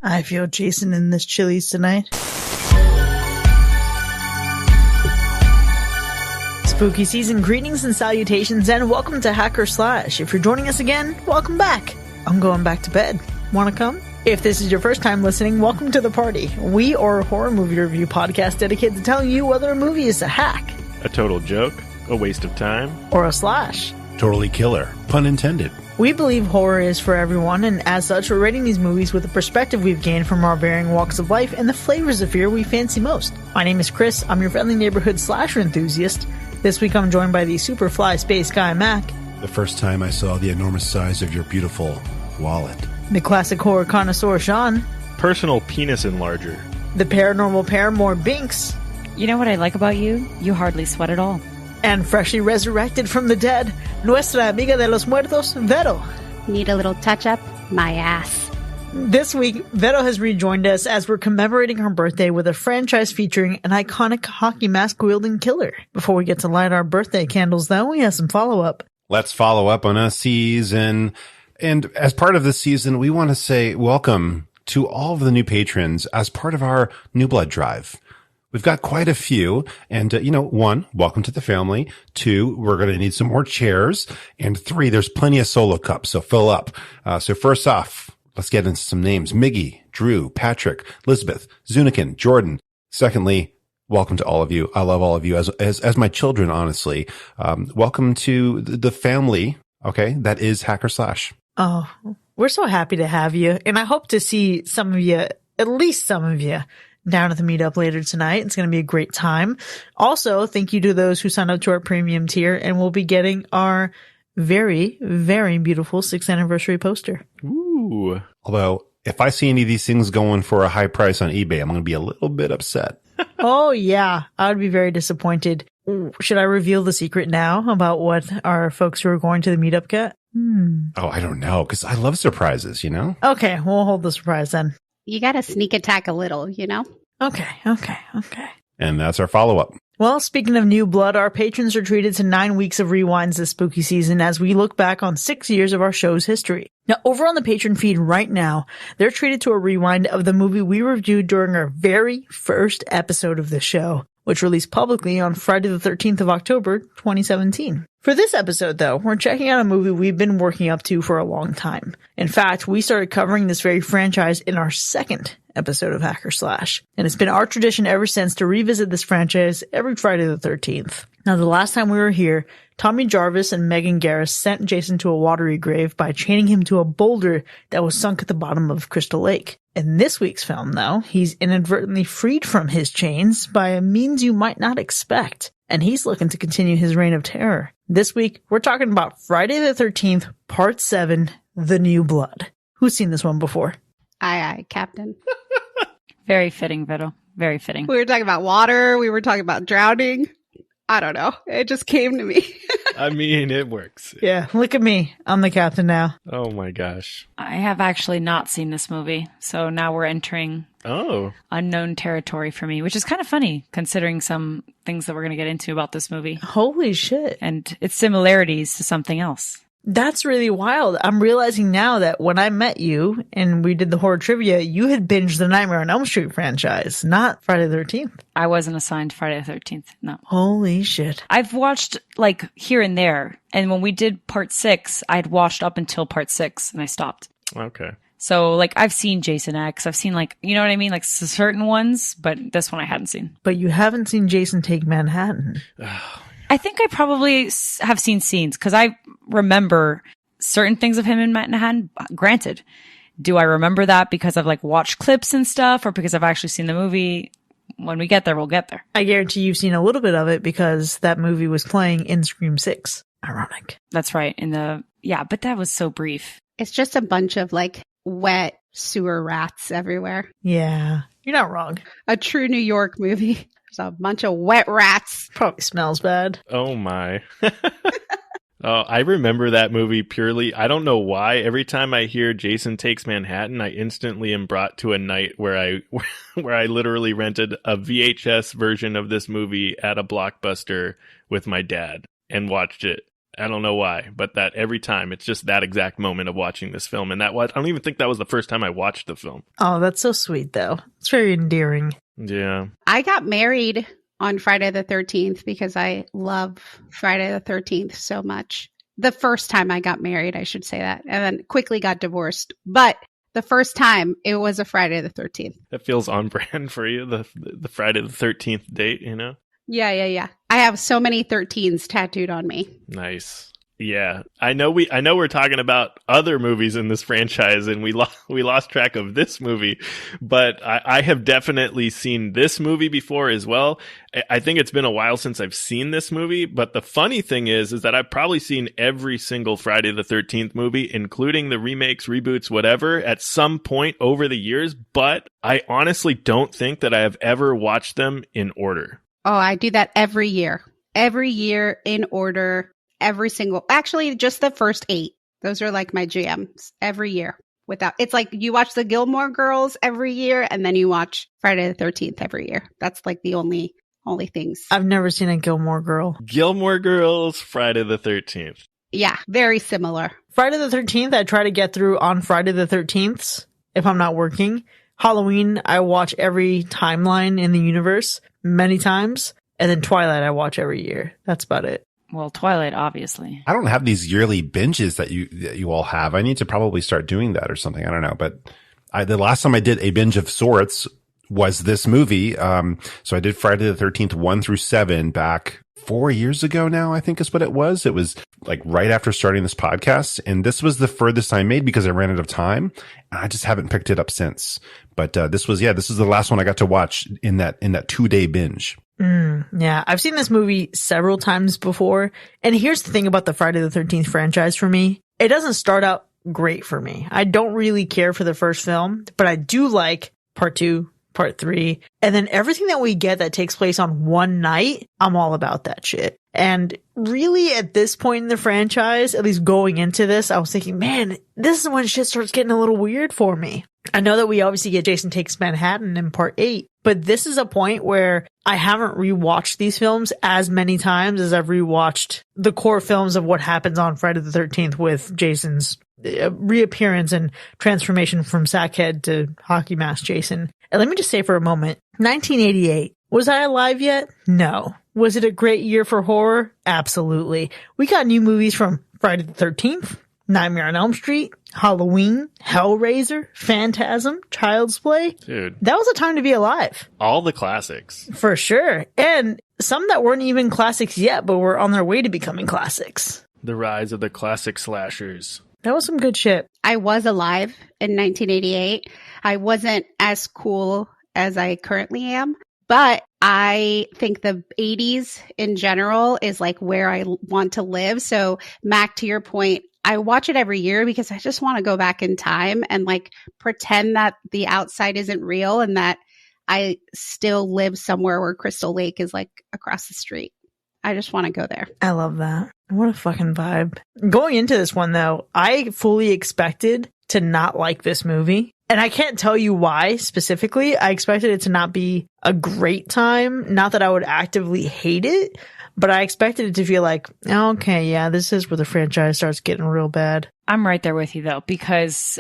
I feel Jason in this Chili's tonight. Spooky season greetings and salutations, and welcome to Hacker Slash. If you're joining us again, welcome back. I'm going back to bed. Wanna come? If this is your first time listening, welcome to the party. We are a horror movie review podcast dedicated to telling you whether a movie is a hack, a total joke, a waste of time, or a slash. Totally killer, pun intended. We believe horror is for everyone, and as such, we're rating these movies with the perspective we've gained from our varying walks of life and the flavors of fear we fancy most. My name is Chris. I'm your friendly neighborhood slasher enthusiast. This week I'm joined by the super fly space guy, Mac. The first time I saw the enormous size of your beautiful wallet. The classic horror connoisseur, Sean. Personal penis enlarger. The paranormal paramour, Binks. You know what I like about you? You hardly sweat at all. And freshly resurrected from the dead, nuestra amiga de los muertos, Vero. Need a little touch-up? My ass. This week, Vero has rejoined us as we're commemorating her birthday with a franchise featuring an iconic hockey mask-wielding killer. Before we get to light our birthday candles, though, we have some follow-up. Let's follow up on a season. And as part of this season, we want to say welcome to all of the new patrons as part of our New Blood Drive. We've got quite a few. And, one, welcome to the family. Two, we're going to need some more chairs. And three, there's plenty of solo cups, so fill up. So first off, let's get into some names. Miggy, Drew, Patrick, Elizabeth, Zunikin, Jordan. Secondly, welcome to all of you. I love all of you as my children, honestly. Welcome to the family, okay, that is Hacker Slash. Oh, we're so happy to have you. And I hope to see some of you, at least some of you, down at the meetup later tonight. It's going to be a great time. Also, thank you to those who signed up to our premium tier, and we'll be getting our very, very beautiful 6th anniversary poster. Ooh. Although, if I see any of these things going for a high price on eBay, I'm going to be a little bit upset. Oh, yeah. I would be very disappointed. Should I reveal the secret now about what our folks who are going to the meetup get? Oh, I don't know, because I love surprises, you know? Okay, we'll hold the surprise then. You gotta sneak attack a little, you know? Okay. And that's our follow-up. Well, speaking of new blood, our patrons are treated to 9 weeks of rewinds this spooky season as we look back on 6 years of our show's history. Now, over on the patron feed right now, they're treated to a rewind of the movie we reviewed during our very first episode of the show, which released publicly on Friday the 13th of October, 2017. For this episode, though, we're checking out a movie we've been working up to for a long time. In fact, we started covering this very franchise in our second episode of Hacker Slash. And it's been our tradition ever since to revisit this franchise every Friday the 13th. Now, the last time we were here, Tommy Jarvis and Megan Garris sent Jason to a watery grave by chaining him to a boulder that was sunk at the bottom of Crystal Lake. In this week's film, though, he's inadvertently freed from his chains by a means you might not expect, and he's looking to continue his reign of terror. This week, we're talking about Friday the 13th, Part 7, The New Blood. Who's seen this one before? Aye, Captain. Very fitting, Vito. Very fitting. We were talking about water. We were talking about drowning. I don't know. It just came to me. I mean, it works. Yeah, look at me. I'm the captain now. Oh my gosh. I have actually not seen this movie, so now we're entering unknown territory for me, which is kind of funny considering some things that we're going to get into about this movie. Holy shit. And its similarities to something else. That's really wild. I'm realizing now that when I met you and we did the horror trivia, you had binged the Nightmare on Elm Street franchise, not Friday the 13th. I wasn't assigned Friday the 13th, no. Holy shit. I've watched, like, here and there. And when we did Part 6, I'd watched up until Part 6 and I stopped. Okay. So, like, I've seen Jason X. I've seen, like, you know what I mean? Like, certain ones, but this one I hadn't seen. But you haven't seen Jason Take Manhattan. I think I probably have seen scenes because I remember certain things of him in Manhattan. Granted, do I remember that because I've like watched clips and stuff or because I've actually seen the movie? When we get there, we'll get there. I guarantee you've seen a little bit of it because that movie was playing in Scream 6. Ironic. That's right. But that was so brief. It's just a bunch of like wet sewer rats everywhere. Yeah, you're not wrong. A true New York movie. There's a bunch of wet rats. Probably smells bad. Oh my. Oh, I remember that movie purely. I don't know why. Every time I hear Jason Takes Manhattan, I instantly am brought to a night where I literally rented a VHS version of this movie at a Blockbuster with my dad and watched it I don't know why, but that every time it's just that exact moment of watching this film. And I don't even think that was the first time I watched the film. Oh, that's so sweet, though. It's very endearing. Yeah. I got married on Friday the 13th because I love Friday the 13th so much. The first time I got married, I should say that, and then quickly got divorced. But the first time, it was a Friday the 13th. That feels on brand for you, the Friday the 13th date, you know? Yeah. I have so many 13s tattooed on me. Nice. Yeah, I know we're talking about other movies in this franchise, and we lost track of this movie, but I have definitely seen this movie before as well. I think it's been a while since I've seen this movie, but the funny thing is that I've probably seen every single Friday the 13th movie, including the remakes, reboots, whatever, at some point over the years, but I honestly don't think that I have ever watched them in order. Oh, I do that every year. Every year in order. Actually, just the first 8. Those are like my jams every year. It's like you watch the Gilmore Girls every year, and then you watch Friday the 13th every year. That's like the only things. I've never seen a Gilmore Girl. Gilmore Girls, Friday the 13th. Yeah, very similar. Friday the 13th, I try to get through on Friday the 13th if I'm not working. Halloween, I watch every timeline in the universe many times. And then Twilight, I watch every year. That's about it. Well, Twilight, obviously. I don't have these yearly binges that you all have. I need to probably start doing that or something. I don't know. But the last time I did a binge of sorts was this movie. So I did Friday the 13th, 1 through 7 back 4 years ago now, I think is what it was. It was like right after starting this podcast. And this was the furthest I made because I ran out of time. And I just haven't picked it up since. But this is the last one I got to watch in that 2-day binge. Yeah, I've seen this movie several times before. And here's the thing about the Friday the 13th franchise for me. It doesn't start out great for me. I don't really care for the first film, but I do like part 2, part 3. And then everything that we get that takes place on one night, I'm all about that shit. And really at this point in the franchise, at least going into this, I was thinking, man, this is when shit starts getting a little weird for me. I know that we obviously get Jason Takes Manhattan in part 8, but this is a point where I haven't rewatched these films as many times as I've rewatched the core films of what happens on Friday the 13th with Jason's reappearance and transformation from Sackhead to Hockey Mask Jason. And let me just say for a moment, 1988. Was I alive yet? No. Was it a great year for horror? Absolutely. We got new movies from Friday the 13th, Nightmare on Elm Street, Halloween, Hellraiser, Phantasm, Child's Play. Dude. That was a time to be alive. All the classics. For sure. And some that weren't even classics yet, but were on their way to becoming classics. The rise of the classic slashers. That was some good shit. I was alive in 1988. I wasn't as cool as I currently am, but I think the 80s in general is like where I want to live. So Mac, to your point, I watch it every year because I just want to go back in time and like pretend that the outside isn't real and that I still live somewhere where Crystal Lake is like across the street. I just want to go there. I love that. What a fucking vibe. Going into this one though, I fully expected to not like this movie. And I can't tell you why specifically. I expected it to not be a great time. Not that I would actively hate it, but I expected it to feel like, okay, yeah, this is where the franchise starts getting real bad. I'm right there with you though, because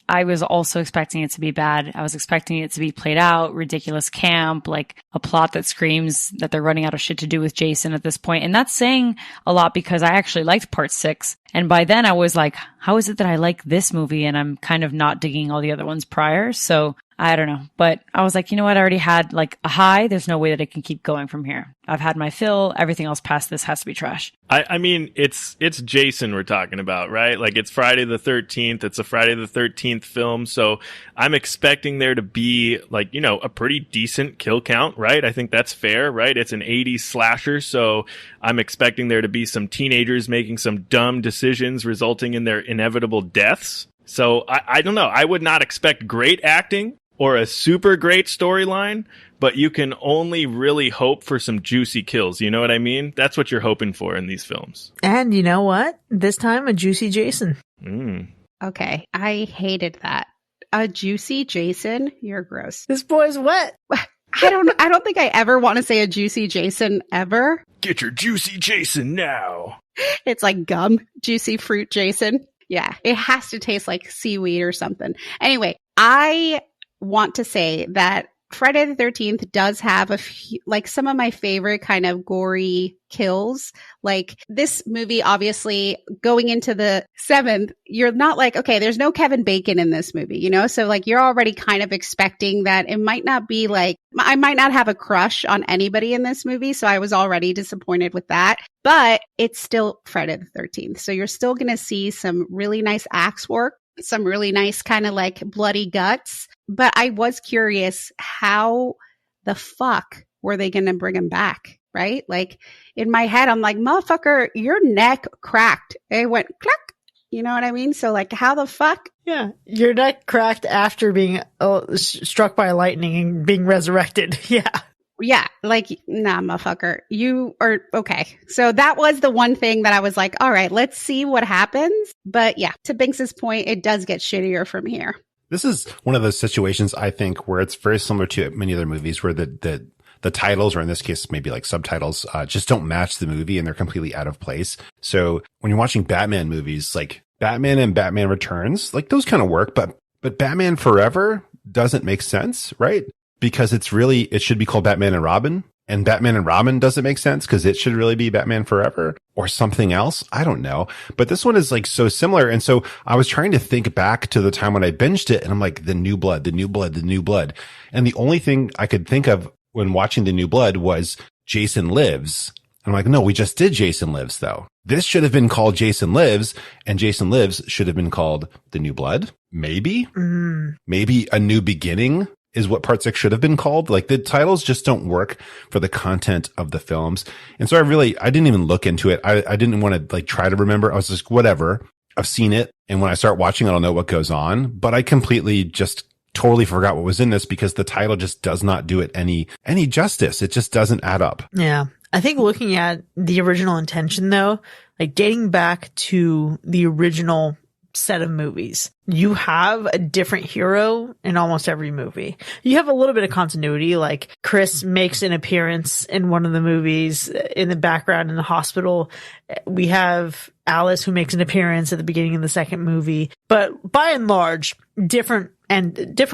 I was also expecting it to be bad. I was expecting it to be played out, ridiculous camp, like a plot that screams that they're running out of shit to do with Jason at this point. And that's saying a lot because I actually liked part 6. And by then I was like, how is it that I like this movie and I'm kind of not digging all the other ones prior? So I don't know. But I was like, you know what? I already had like a high. There's no way that it can keep going from here. I've had my fill. Everything else past this has to be trash. I mean, it's Jason we're talking about, right? Like it's Friday the 13th. It's a Friday the 13th film. So I'm expecting there to be like, you know, a pretty decent kill count, right? I think that's fair, right? It's an 80s slasher. So I'm expecting there to be some teenagers making some dumb decisions resulting in their inevitable deaths. So I don't know. I would not expect great acting or a super great storyline, but you can only really hope for some juicy kills. You know what I mean? That's what you're hoping for in these films. And you know what? This time, a juicy Jason. Okay. I hated that. A juicy Jason? You're gross. This boy's wet. I don't think I ever want to say a juicy Jason ever. Get your juicy Jason now. It's like gum, juicy fruit Jason. Yeah, it has to taste like seaweed or something. Anyway, I want to say that Friday the 13th does have a few, like some of my favorite kind of gory kills. Like this movie, obviously going into the 7th, you're not like, okay, there's no Kevin Bacon in this movie, you know? So like you're already kind of expecting that it might not be like, I might not have a crush on anybody in this movie. So I was already disappointed with that, but it's still Friday the 13th. So you're still going to see some really nice axe work, some really nice kind of like bloody guts. But I was curious, how the fuck were they going to bring him back? Right? Like in my head, I'm like, motherfucker, your neck cracked. It went clack. You know what I mean? So like, how the fuck? Yeah. Your neck cracked after being struck by lightning and being resurrected. Yeah. Yeah. Like, nah, motherfucker. You are okay. So that was the one thing that I was like, all right, let's see what happens. But yeah, to Binks's point, it does get shittier from here. This is one of those situations, I think, where it's very similar to many other movies where the titles, or in this case, maybe like subtitles, just don't match the movie and they're completely out of place. So when you're watching Batman movies, like Batman and Batman Returns, like those kind of work, but Batman Forever doesn't make sense, right? Because it should be called Batman and Robin. And Batman and Robin doesn't make sense because it should really be Batman Forever or something else. I don't know. But this one is like so similar. And so I was trying to think back to the time when I binged it and I'm like, the new blood. And the only thing I could think of when watching The New Blood was Jason Lives. And I'm like, no, we just did Jason Lives though. This should have been called Jason Lives and Jason Lives should have been called The New Blood. Maybe, maybe A New Beginning is what Part 6 should have been called. Like the titles just don't work for the content of the films. And so I didn't even look into it. I didn't want to like try to remember. I was just, whatever. I've seen it. And when I start watching, I'll know what goes on. But I completely just totally forgot what was in this because the title just does not do it any justice. It just doesn't add up. Yeah. I think looking at the original intention though, like dating back to the original set of movies, you have a different hero in almost every movie. You have a little bit of continuity, like Chris makes an appearance in one of the movies in the background in the hospital. We have Alice who makes an appearance at the beginning of the second movie, but by and large, different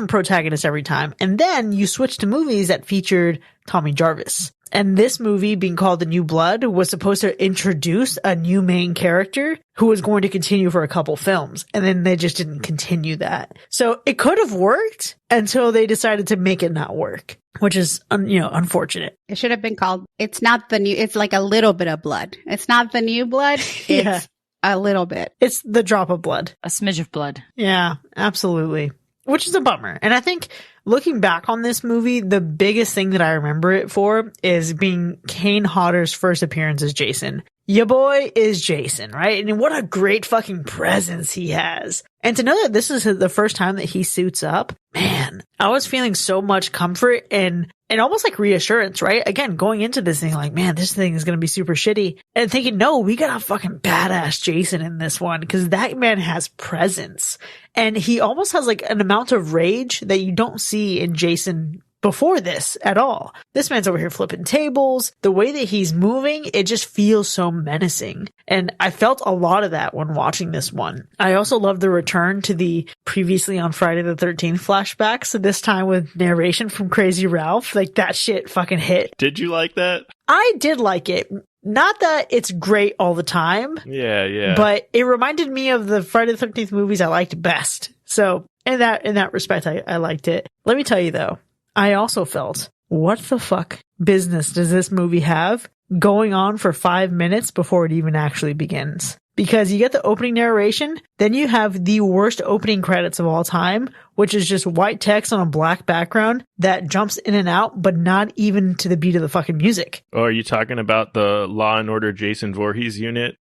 protagonists every time. And then you switch to movies that featured Tommy Jarvis. And this movie, being called The New Blood, was supposed to introduce a new main character who was going to continue for a couple films. And then they just didn't continue that. So it could have worked until they decided to make it not work, which is, unfortunate. It should have been called, it's like a little bit of blood. It's not the new blood. Yeah. It's a little bit. It's the drop of blood. A smidge of blood. Yeah, absolutely. Which is a bummer. And I think looking back on this movie, the biggest thing that I remember it for is being Kane Hodder's first appearance as Jason. Your boy is Jason, right? And what a great fucking presence he has. And to know that this is the first time that he suits up, man, I was feeling so much comfort and almost like reassurance, right? Again, going into this thing like, man, this thing is going to be super shitty. And thinking, no, we got a fucking badass Jason in this one because that man has presence. And he almost has like an amount of rage that you don't see in Jason before this at all. This man's over here flipping tables. The way that he's moving, it just feels so menacing. And I felt a lot of that when watching this one. I also love the return to the previously on Friday the 13th flashbacks. So this time with narration from Crazy Ralph. Like that shit fucking hit. Did you like that? I did like it. Not that it's great all the time. Yeah. But it reminded me of the Friday the 13th movies I liked best. So in that respect, I liked it. Let me tell you though, I also felt, what the fuck business does this movie have going on for 5 minutes before it even actually begins? Because you get the opening narration, then you have the worst opening credits of all time, which is just white text on a black background that jumps in and out, but not even to the beat of the fucking music. Oh, are you talking about the Law and Order Jason Voorhees unit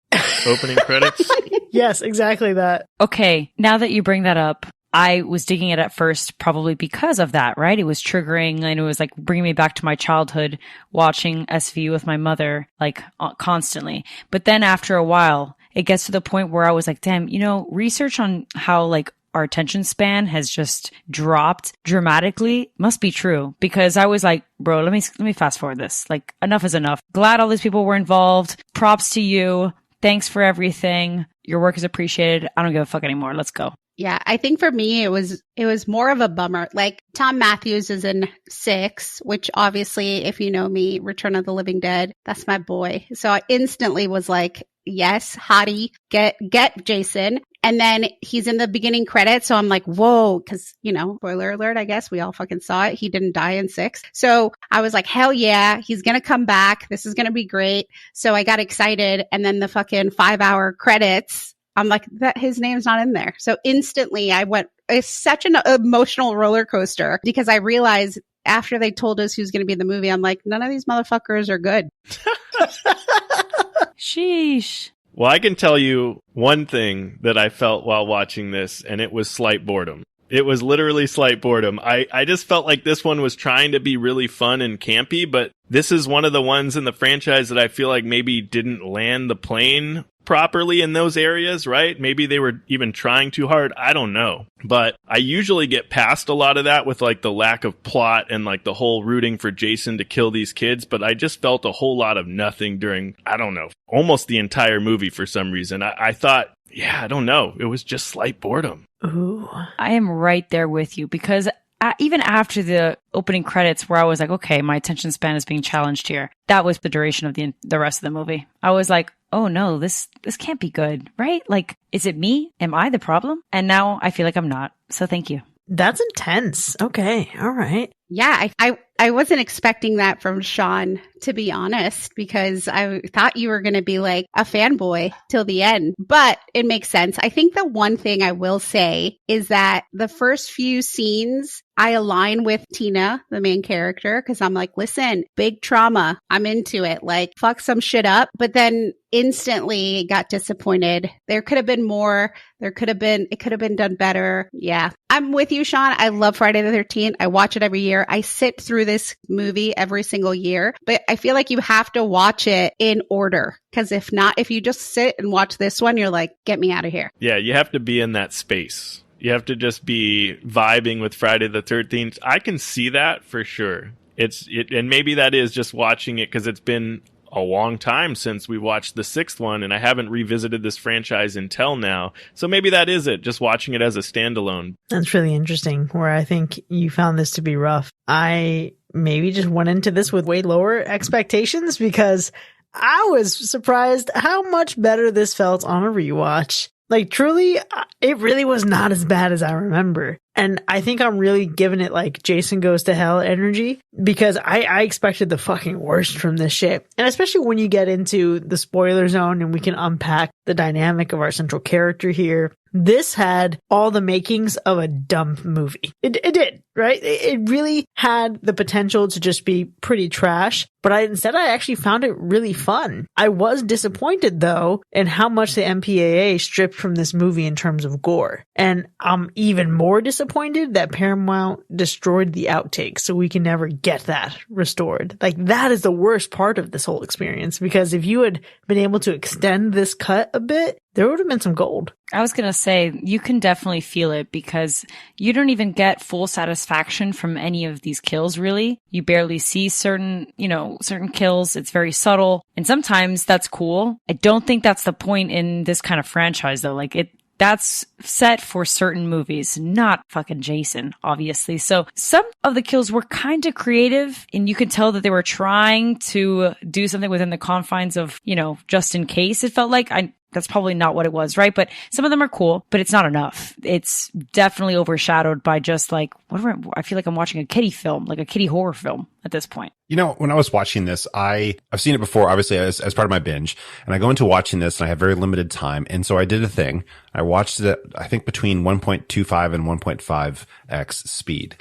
opening credits? Yes, exactly that. Okay, now that you bring that up, I was digging it at first probably because of that, right? It was triggering and it was like bringing me back to my childhood watching SVU with my mother, like constantly. But then after a while, it gets to the point where I was like, damn, research on how like our attention span has just dropped dramatically must be true, because I was like, bro, let me fast forward this. Like, enough is enough. Glad all these people were involved. Props to you. Thanks for everything. Your work is appreciated. I don't give a fuck anymore. Let's go. Yeah, I think for me, it was more of a bummer. Like, Tom Matthews is in 6, which obviously, if you know me, Return of the Living Dead, that's my boy. So I instantly was like, yes, hottie, get Jason. And then he's in the beginning credits. So I'm like, whoa, because, spoiler alert, I guess we all fucking saw it. He didn't die in 6. So I was like, hell yeah, he's going to come back. This is going to be great. So I got excited. And then the fucking 5-hour credits, I'm like, that his name's not in there. So instantly I went, it's such an emotional roller coaster, because I realized after they told us who's going to be in the movie, I'm like, none of these motherfuckers are good. Sheesh. Well, I can tell you one thing that I felt while watching this, and it was slight boredom. It was literally slight boredom. I just felt like this one was trying to be really fun and campy, but this is one of the ones in the franchise that I feel like maybe didn't land the plane properly in those areas, right? Maybe they were even trying too hard. I don't know. But I usually get past a lot of that with like the lack of plot and like the whole rooting for Jason to kill these kids. But I just felt a whole lot of nothing during, I don't know, almost the entire movie for some reason. I thought, yeah, I don't know. It was just slight boredom. Ooh. I am right there with you, because even after the opening credits, where I was like, okay, my attention span is being challenged here, that was the duration of the rest of the movie. I was like, oh no, this can't be good, right? Like, is it me? Am I the problem? And now I feel like I'm not. So thank you. That's intense. Okay. All right. Yeah, I wasn't expecting that from Sean, to be honest, because I thought you were going to be like a fanboy till the end, but it makes sense. I think the one thing I will say is that the first few scenes, I align with Tina, the main character, because I'm like, listen, big trauma. I'm into it. Like, fuck some shit up. But then instantly got disappointed. There could have been more. It could have been done better. Yeah. I'm with you, Sean. I love Friday the 13th. I watch it every year. I sit through this movie every single year, but I feel like you have to watch it in order. Because if not, if you just sit and watch this one, you're like, get me out of here. Yeah, you have to be in that space. You have to just be vibing with Friday the 13th. I can see that for sure. And maybe that is just watching it because it's been a long time since we watched the 6th one, and I haven't revisited this franchise until now. So maybe that is it, just watching it as a standalone. That's really interesting, where I think you found this to be rough. I maybe just went into this with way lower expectations, because I was surprised how much better this felt on a rewatch. Like, truly, it really was not as bad as I remember. And I think I'm really giving it like Jason Goes to Hell energy, because I expected the fucking worst from this shit. And especially when you get into the spoiler zone and we can unpack the dynamic of our central character here. This had all the makings of a dumb movie. It did, right? It really had the potential to just be pretty trash, but instead I actually found it really fun. I was disappointed, though, in how much the MPAA stripped from this movie in terms of gore. And I'm even more disappointed that Paramount destroyed the outtakes, so we can never get that restored. Like, that is the worst part of this whole experience, because if you had been able to extend this cut a bit, there would have been some gold. I was going to say, you can definitely feel it, because you don't even get full satisfaction from any of these kills, really. You barely see certain kills. It's very subtle. And sometimes that's cool. I don't think that's the point in this kind of franchise, though. Like, that's set for certain movies, not fucking Jason, obviously. So some of the kills were kind of creative, and you could tell that they were trying to do something within the confines of, just in case. It felt like that's probably not what it was, right? But some of them are cool, but it's not enough. It's definitely overshadowed by just like, whatever. I feel like I'm watching a kiddie film, like a kiddie horror film at this point. When I was watching this, I've seen it before, obviously, as part of my binge, and I go into watching this and I have very limited time. And so I did a thing. I watched it, I think, between 1.25 and 1.5x speed.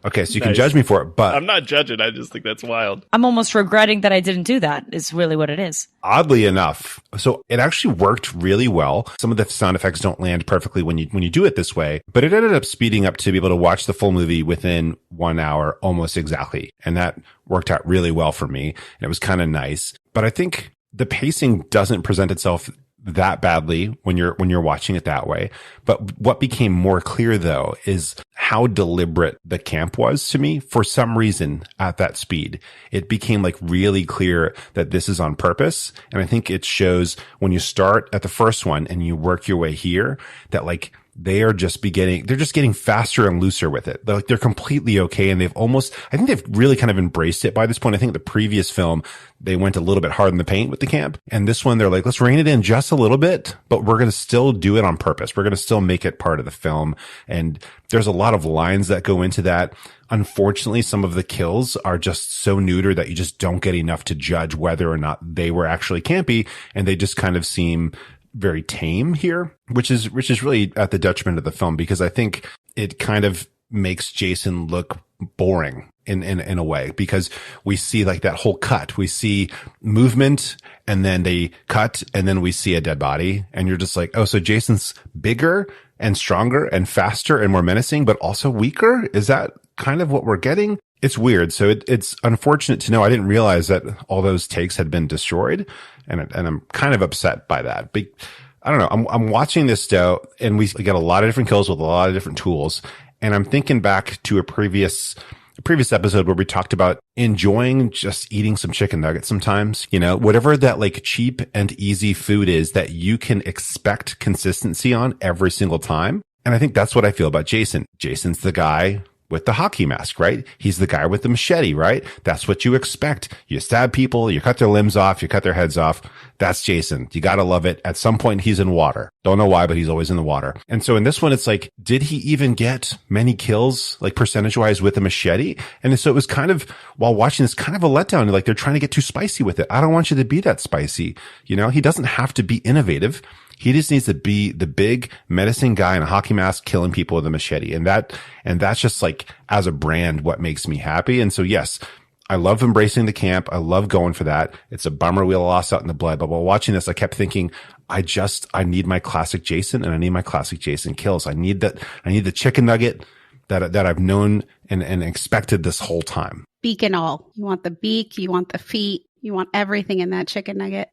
Okay, so you can judge me for it, but I'm not judging. I just think that's wild. I'm almost regretting that I didn't do that, is really what it is. Oddly enough, so it actually worked really well. Some of the sound effects don't land perfectly when you do it this way, but it ended up speeding up to be able to watch the full movie within 1 hour almost exactly. And that worked out really well for me. And it was kind of nice. But I think the pacing doesn't present itself that badly when you're watching it that way. But what became more clear though is how deliberate the camp was to me. For some reason at that speed, it became like really clear that this is on purpose. And I think it shows when you start at the first one and you work your way here that like they're just getting faster and looser with it. They're completely okay. And I think they've really kind of embraced it by this point. I think the previous film, they went a little bit hard in the paint with the camp. And this one, they're like, let's rein it in just a little bit, but we're going to still do it on purpose. We're going to still make it part of the film. And there's a lot of lines that go into that. Unfortunately, some of the kills are just so neuter that you just don't get enough to judge whether or not they were actually campy. And they just kind of seem very tame here, which is really at the detriment of the film, because I think it kind of makes Jason look boring in a way, because we see like that whole cut. We see movement and then they cut and then we see a dead body and you're just like, oh, so Jason's bigger and stronger and faster and more menacing, but also weaker? Is that kind of what we're getting? It's weird. So it's unfortunate to know. I didn't realize that all those takes had been destroyed, and I'm kind of upset by that. But I don't know. I'm watching this though, and we get a lot of different kills with a lot of different tools. And I'm thinking back to a previous episode where we talked about enjoying just eating some chicken nuggets sometimes, whatever that like cheap and easy food is that you can expect consistency on every single time. And I think that's what I feel about Jason. Jason's the guy with the hockey mask, right? He's the guy with the machete, right? That's what you expect. You stab people, you cut their limbs off, you cut their heads off. That's Jason. You gotta love it. At some point, he's in water. Don't know why, but he's always in the water. And so in this one, it's like, did he even get many kills, like percentage-wise with a machete? And so it was kind of, while watching this, kind of a letdown. Like they're trying to get too spicy with it. I don't want you to be that spicy. He doesn't have to be innovative. He just needs to be the big menacing guy in a hockey mask killing people with a machete. And that's just like, as a brand, what makes me happy. And so, yes, I love embracing the camp. I love going for that. It's a bummer we lost out in the blood. But while watching this, I kept thinking, I need my classic Jason, and I need my classic Jason kills. I need the chicken nugget that I've known and expected this whole time. Beak and all. You want the beak, you want the feet, you want everything in that chicken nugget.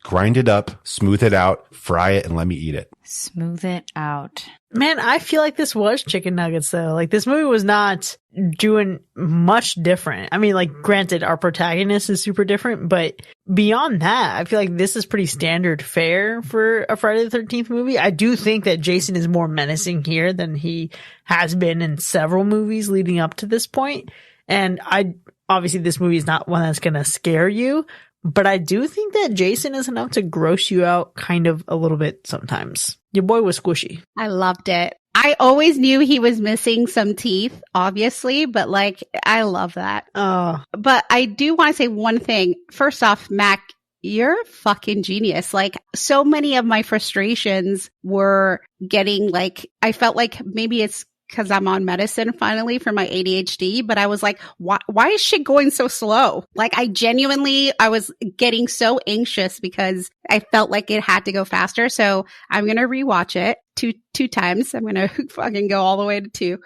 Grind it up, smooth it out, fry it, and let me eat it. Smooth it out. Man, I feel like this was chicken nuggets though. Like this movie was not doing much different. I mean, like granted, our protagonist is super different, but beyond that, I feel like this is pretty standard fare for a Friday the 13th movie. I do think that Jason is more menacing here than he has been in several movies leading up to this point. And obviously this movie is not one that's going to scare you, but I do think that Jason is enough to gross you out kind of a little bit sometimes. Your boy was squishy. I loved it. I always knew he was missing some teeth, obviously, but like, I love that. But I do want to say one thing. First off, Mac, you're a fucking genius. Like, so many of my frustrations were getting like, I felt like maybe it's because I'm on medicine finally for my ADHD, but I was like, why is shit going so slow? Like I was getting so anxious because I felt like it had to go faster. So I'm going to rewatch it two times. I'm going to fucking go all the way to 2.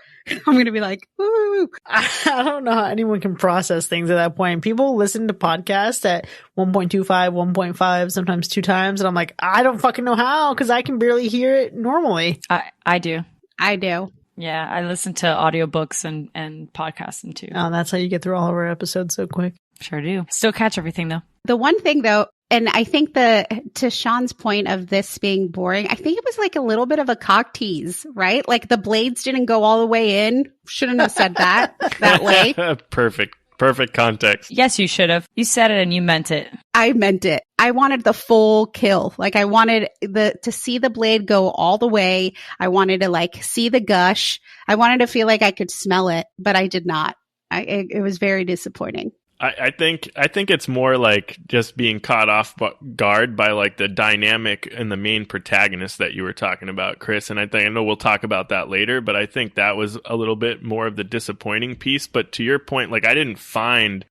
I'm going to be like, woo. I don't know how anyone can process things at that point. People listen to podcasts at 1.25, 1.5, sometimes 2 times. And I'm like, I don't fucking know how, because I can barely hear it normally. I do. I do. Yeah, I listen to audiobooks and podcasts and too. Oh, that's how you get through all of our episodes so quick. Sure do. Still catch everything though. The one thing though, and I think to Sean's point of this being boring, I think it was like a little bit of a cock tease, right? Like the blades didn't go all the way in. Shouldn't have said that way. Perfect context. Yes, you should have. You said it and you meant it. I meant it. I wanted the full kill. Like I wanted to see the blade go all the way. I wanted to like see the gush. I wanted to feel like I could smell it, but I did not. It was very disappointing. I think it's more like just being caught off guard by like the dynamic and the main protagonist that you were talking about, Chris. And I know we'll talk about that later, but I think that was a little bit more of the disappointing piece. But to your point, like I didn't find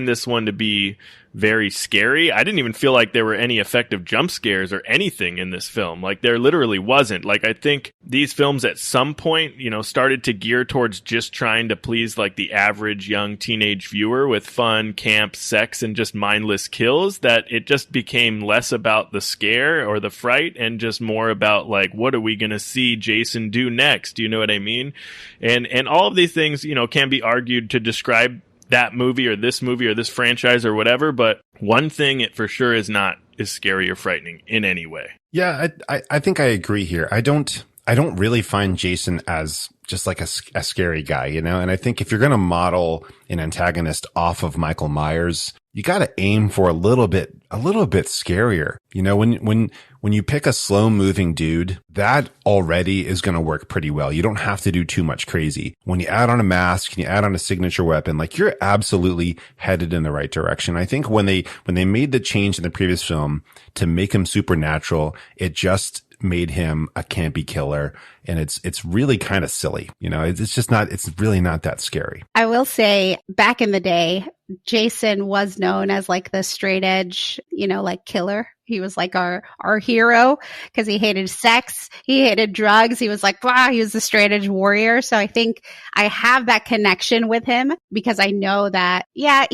this one to be very scary. I didn't even feel like there were any effective jump scares or anything in this film. Like, there literally wasn't. Like, I think these films at some point, you know, started to gear towards just trying to please like the average young teenage viewer with fun, camp, sex, and just mindless kills, that it just became less about the scare or the fright and just more about like, what are we going to see Jason do next? You know what I mean? And all of these things, you know, can be argued to describe that movie or this franchise or whatever, but one thing it for sure is not is scary or frightening in any way. Yeah, I think I agree here. I don't really find Jason as just like a scary guy, you know? And I think if you're going to model an antagonist off of Michael Myers, you got to aim for a little bit scarier. You know, when you pick a slow moving dude, that already is going to work pretty well. You don't have to do too much crazy. When you add on a mask and you add on a signature weapon, like, you're absolutely headed in the right direction. I think when they made the change in the previous film to make him supernatural, it just made him a campy killer, and it's really kind of silly. You know, it's really not that scary. I will say, back in the day, Jason was known as like the straight edge, you know, like killer. He was like our hero because he hated sex. He hated drugs. He was like, wow, he was the straight edge warrior. So I think I have that connection with him because I know that, yeah,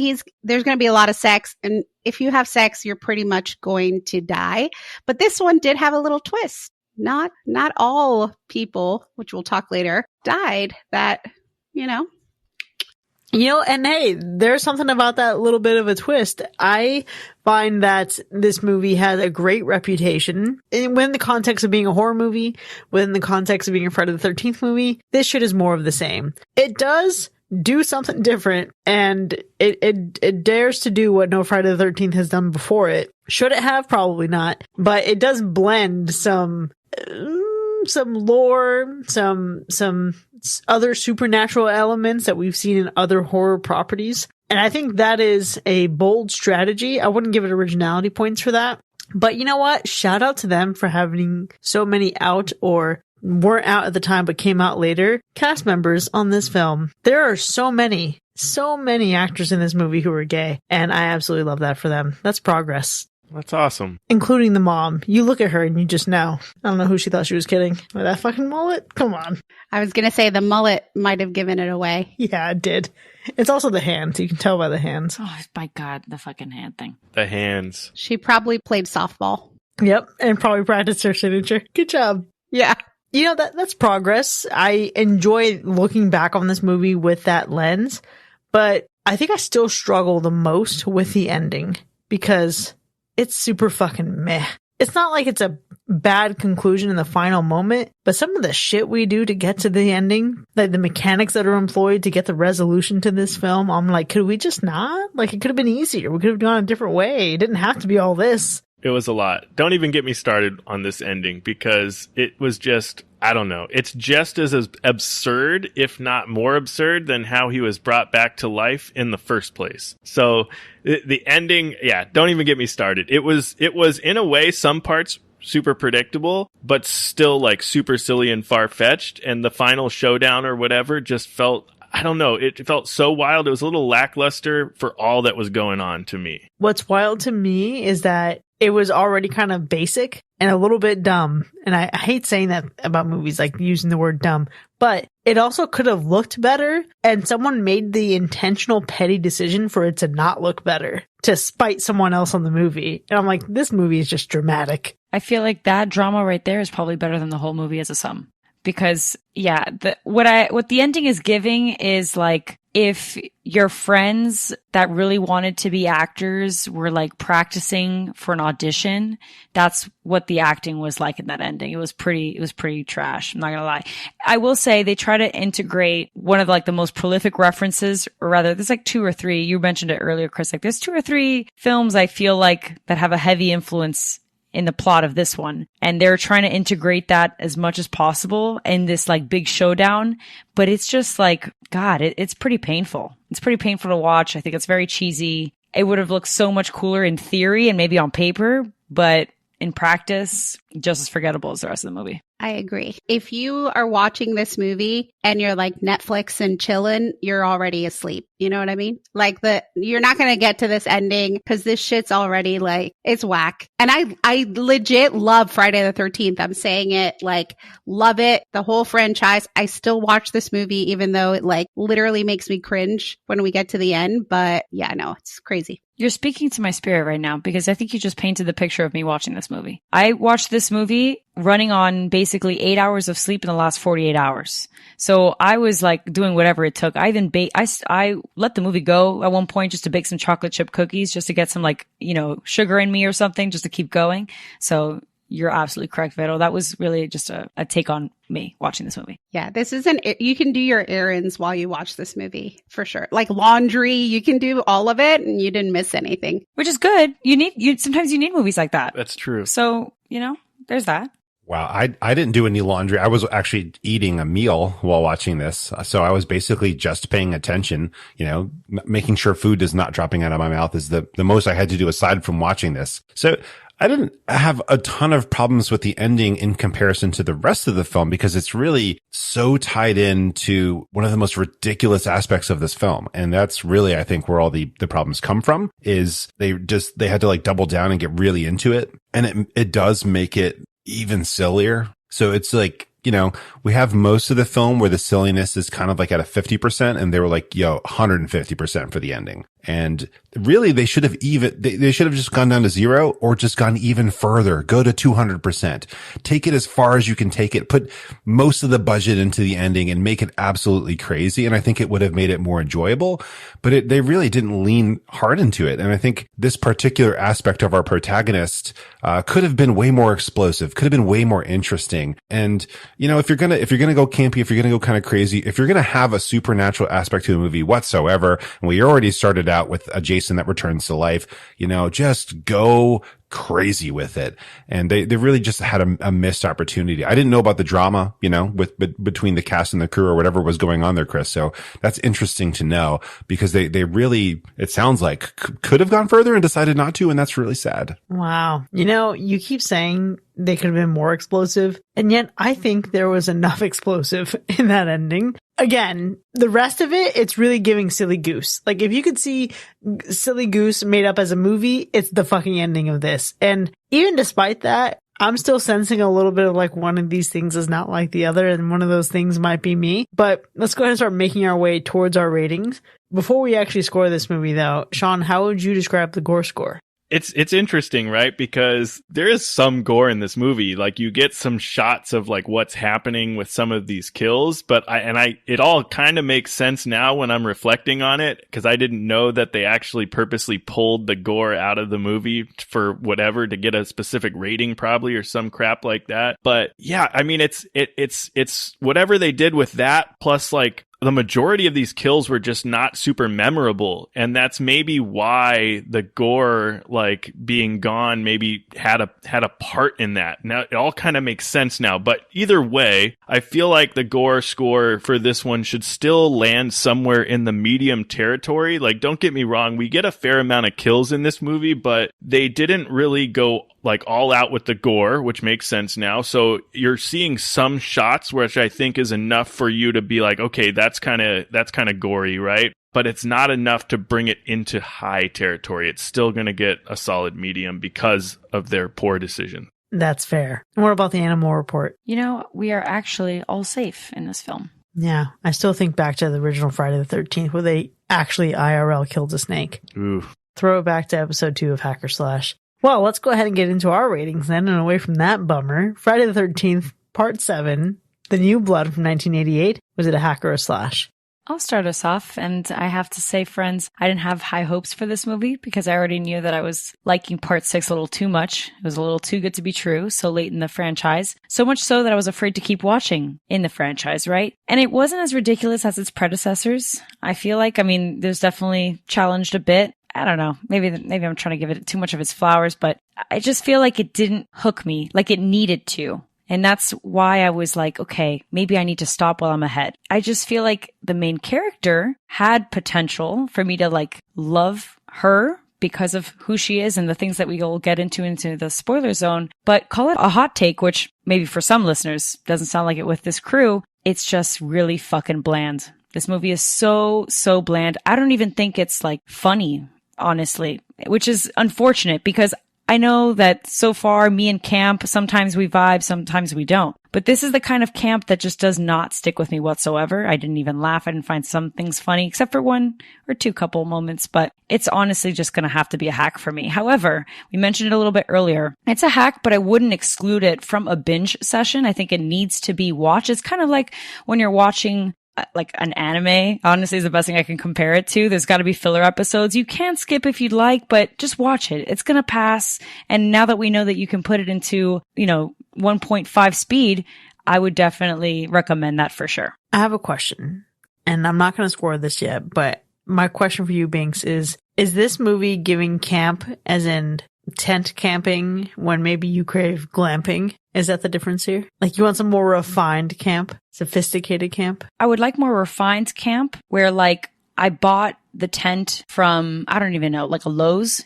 there's going to be a lot of sex. And if you have sex, you're pretty much going to die. But this one did have a little twist. Not all people, which we'll talk later, died. That, you know. You know, and hey, there's something about that little bit of a twist. I find that this movie has a great reputation. Within the context of being a horror movie, within the context of being a Friday the 13th movie, this shit is more of the same. It does do something different, and it dares to do what no Friday the 13th has done before it. Should it have? Probably not. But it does blend some lore, some other supernatural elements that we've seen in other horror properties. And I think that is a bold strategy. I wouldn't give it originality points for that. But you know what? Shout out to them for having so many out or weren't out at the time but came out later cast members on this film. There are so many actors in this movie who are gay, and I absolutely love that for them. That's progress. That's awesome. Including the mom. You look at her and you just know. I don't know who she thought she was kidding. With that fucking mullet? Come on. I was going to say the mullet might have given it away. Yeah, it did. It's also the hands. You can tell by the hands. Oh, my God, the fucking hand thing. The hands. She probably played softball. Yep, and probably practiced her signature. Good job. Yeah. You know, that's progress. I enjoy looking back on this movie with that lens, but I think I still struggle the most with the ending because it's super fucking meh. It's not like it's a bad conclusion in the final moment, but some of the shit we do to get to the ending, like the mechanics that are employed to get the resolution to this film, I'm like, could we just not? Like, it could have been easier. We could have gone a different way. It didn't have to be all this. It was a lot. Don't even get me started on this ending because it was just, I don't know. It's just as absurd, if not more absurd, than how he was brought back to life in the first place. So the ending, yeah, don't even get me started. It was in a way, some parts super predictable, but still like super silly and far-fetched. And the final showdown or whatever just felt, I don't know, it felt so wild. It was a little lackluster for all that was going on to me. What's wild to me is that it was already kind of basic and a little bit dumb. And I hate saying that about movies, like using the word dumb, but it also could have looked better. And someone made the intentional petty decision for it to not look better, to spite someone else on the movie. And I'm like, this movie is just dramatic. I feel like that drama right there is probably better than the whole movie as a sum. Because yeah, what the ending is giving is like, if your friends that really wanted to be actors were like practicing for an audition, that's what the acting was like in that ending. It was pretty trash. I'm not gonna lie. I will say they try to integrate one of like the most prolific references, or rather there's like 2 or 3, you mentioned it earlier, Chris, like there's 2 or 3 films I feel like that have a heavy influence in the plot of this one. And they're trying to integrate that as much as possible in this like big showdown. But it's just like, God, it's pretty painful. It's pretty painful to watch. I think it's very cheesy. It would have looked so much cooler in theory and maybe on paper, but in practice, just as forgettable as the rest of the movie. I agree. If you are watching this movie and you're like Netflix and chilling, you're already asleep. You know what I mean? Like you're not going to get to this ending because this shit's already like, it's whack. And I legit love Friday the 13th. I'm saying it like, love it. The whole franchise. I still watch this movie, even though it like literally makes me cringe when we get to the end. But yeah, no, it's crazy. You're speaking to my spirit right now because I think you just painted the picture of me watching this movie. I watched this movie running on basically 8 hours of sleep in the last 48 hours. So I was like doing whatever it took. I even I let the movie go at one point just to bake some chocolate chip cookies just to get some like, sugar in me or something just to keep going. So you're absolutely correct, Vito. That was really just a take on me watching this movie. Yeah, you can do your errands while you watch this movie for sure. Like laundry, you can do all of it and you didn't miss anything. Which is good. Sometimes you need movies like that. That's true. So, there's that. Wow. I didn't do any laundry. I was actually eating a meal while watching this. So I was basically just paying attention, making sure food is not dropping out of my mouth is the most I had to do aside from watching this. So I didn't have a ton of problems with the ending in comparison to the rest of the film because it's really so tied into one of the most ridiculous aspects of this film. And that's really, I think, where all the problems come from is they had to like double down and get really into it. And it does make it even sillier. So it's like, we have most of the film where the silliness is kind of like at a 50% and they were like, 150% for the ending. And really they should have they should have just gone down to 0 or just gone even further, go to 200%, take it as far as you can take it, put most of the budget into the ending and make it absolutely crazy. And I think it would have made it more enjoyable, but they really didn't lean hard into it. And I think this particular aspect of our protagonist, could have been way more explosive, could have been way more interesting. And, if you're going to go campy, if you're going to go kind of crazy, if you're going to have a supernatural aspect to the movie whatsoever, and we already started out with a Jason that returns to life, just go crazy with it. And they really just had a missed opportunity. I didn't know about the drama, between the cast and the crew or whatever was going on there, Chris. So that's interesting to know because they really, it sounds like could have gone further and decided not to. And that's really sad. Wow. You keep saying they could have been more explosive. And yet I think there was enough explosive in that ending. Again, the rest of it, it's really giving Silly Goose. Like if you could see Silly Goose made up as a movie, it's the fucking ending of this. And even despite that, I'm still sensing a little bit of like one of these things is not like the other. And one of those things might be me, but let's go ahead and start making our way towards our ratings. Before we actually score this movie though, Sean, how would you describe the gore score? It's interesting, right? Because there is some gore in this movie. Like you get some shots of like what's happening with some of these kills, but it all kind of makes sense now when I'm reflecting on it because I didn't know that they actually purposely pulled the gore out of the movie for whatever to get a specific rating probably or some crap like that. But yeah, I mean, it's whatever they did with that plus like the majority of these kills were just not super memorable. And that's maybe why the gore, like being gone, maybe had a part in that. Now it all kind of makes sense now, but either way, I feel like the gore score for this one should still land somewhere in the medium territory. Like, don't get me wrong. We get a fair amount of kills in this movie, but they didn't really go like all out with the gore, which makes sense now. So you're seeing some shots, which I think is enough for you to be like, okay, that's kind of gory, right? But it's not enough to bring it into high territory. It's still going to get a solid medium because of their poor decision. That's fair. And what about the animal report? We are actually all safe in this film. Yeah, I still think back to the original Friday the 13th where they actually IRL killed a snake. Ooh. Throw it back to episode 2 of Hacker Slash. Well, let's go ahead and get into our ratings then, and away from that bummer. Friday the 13th, Part 7, The New Blood from 1988. Was it a hack or a slash? I'll start us off, and I have to say, friends, I didn't have high hopes for this movie because I already knew that I was liking Part 6 a little too much. It was a little too good to be true so late in the franchise. So much so that I was afraid to keep watching in the franchise, right? And it wasn't as ridiculous as its predecessors. I feel like, there's definitely challenged a bit. I don't know. Maybe I'm trying to give it too much of its flowers, but I just feel like it didn't hook me like it needed to. And that's why I was like, okay, maybe I need to stop while I'm ahead. I just feel like the main character had potential for me to like love her, because of who she is and the things that we will get into the spoiler zone. But call it a hot take, which maybe for some listeners doesn't sound like it with this crew. It's just really fucking bland. This movie is so bland. I don't even think it's like funny, honestly, which is unfortunate because I know that so far me and camp, sometimes we vibe, sometimes we don't. But this is the kind of camp that just does not stick with me whatsoever. I didn't even laugh. I didn't find some things funny except for one or two couple moments, but it's honestly just going to have to be a hack for me. However, we mentioned it a little bit earlier. It's a hack, but I wouldn't exclude it from a binge session. I think it needs to be watched. It's kind of like when you're watching like an anime, honestly, is the best thing I can compare it to. There's got to be filler episodes. You can skip if you'd like, but just watch it. It's going to pass. And now that we know that you can put it into, 1.5 speed, I would definitely recommend that for sure. I have a question, and I'm not going to score this yet, but my question for you, Binks, is this movie giving camp as in tent camping when maybe you crave glamping? Is that the difference here? Like you want some more refined camp, sophisticated camp? I would like more refined camp where like I bought the tent from, I don't even know, like a Lowe's,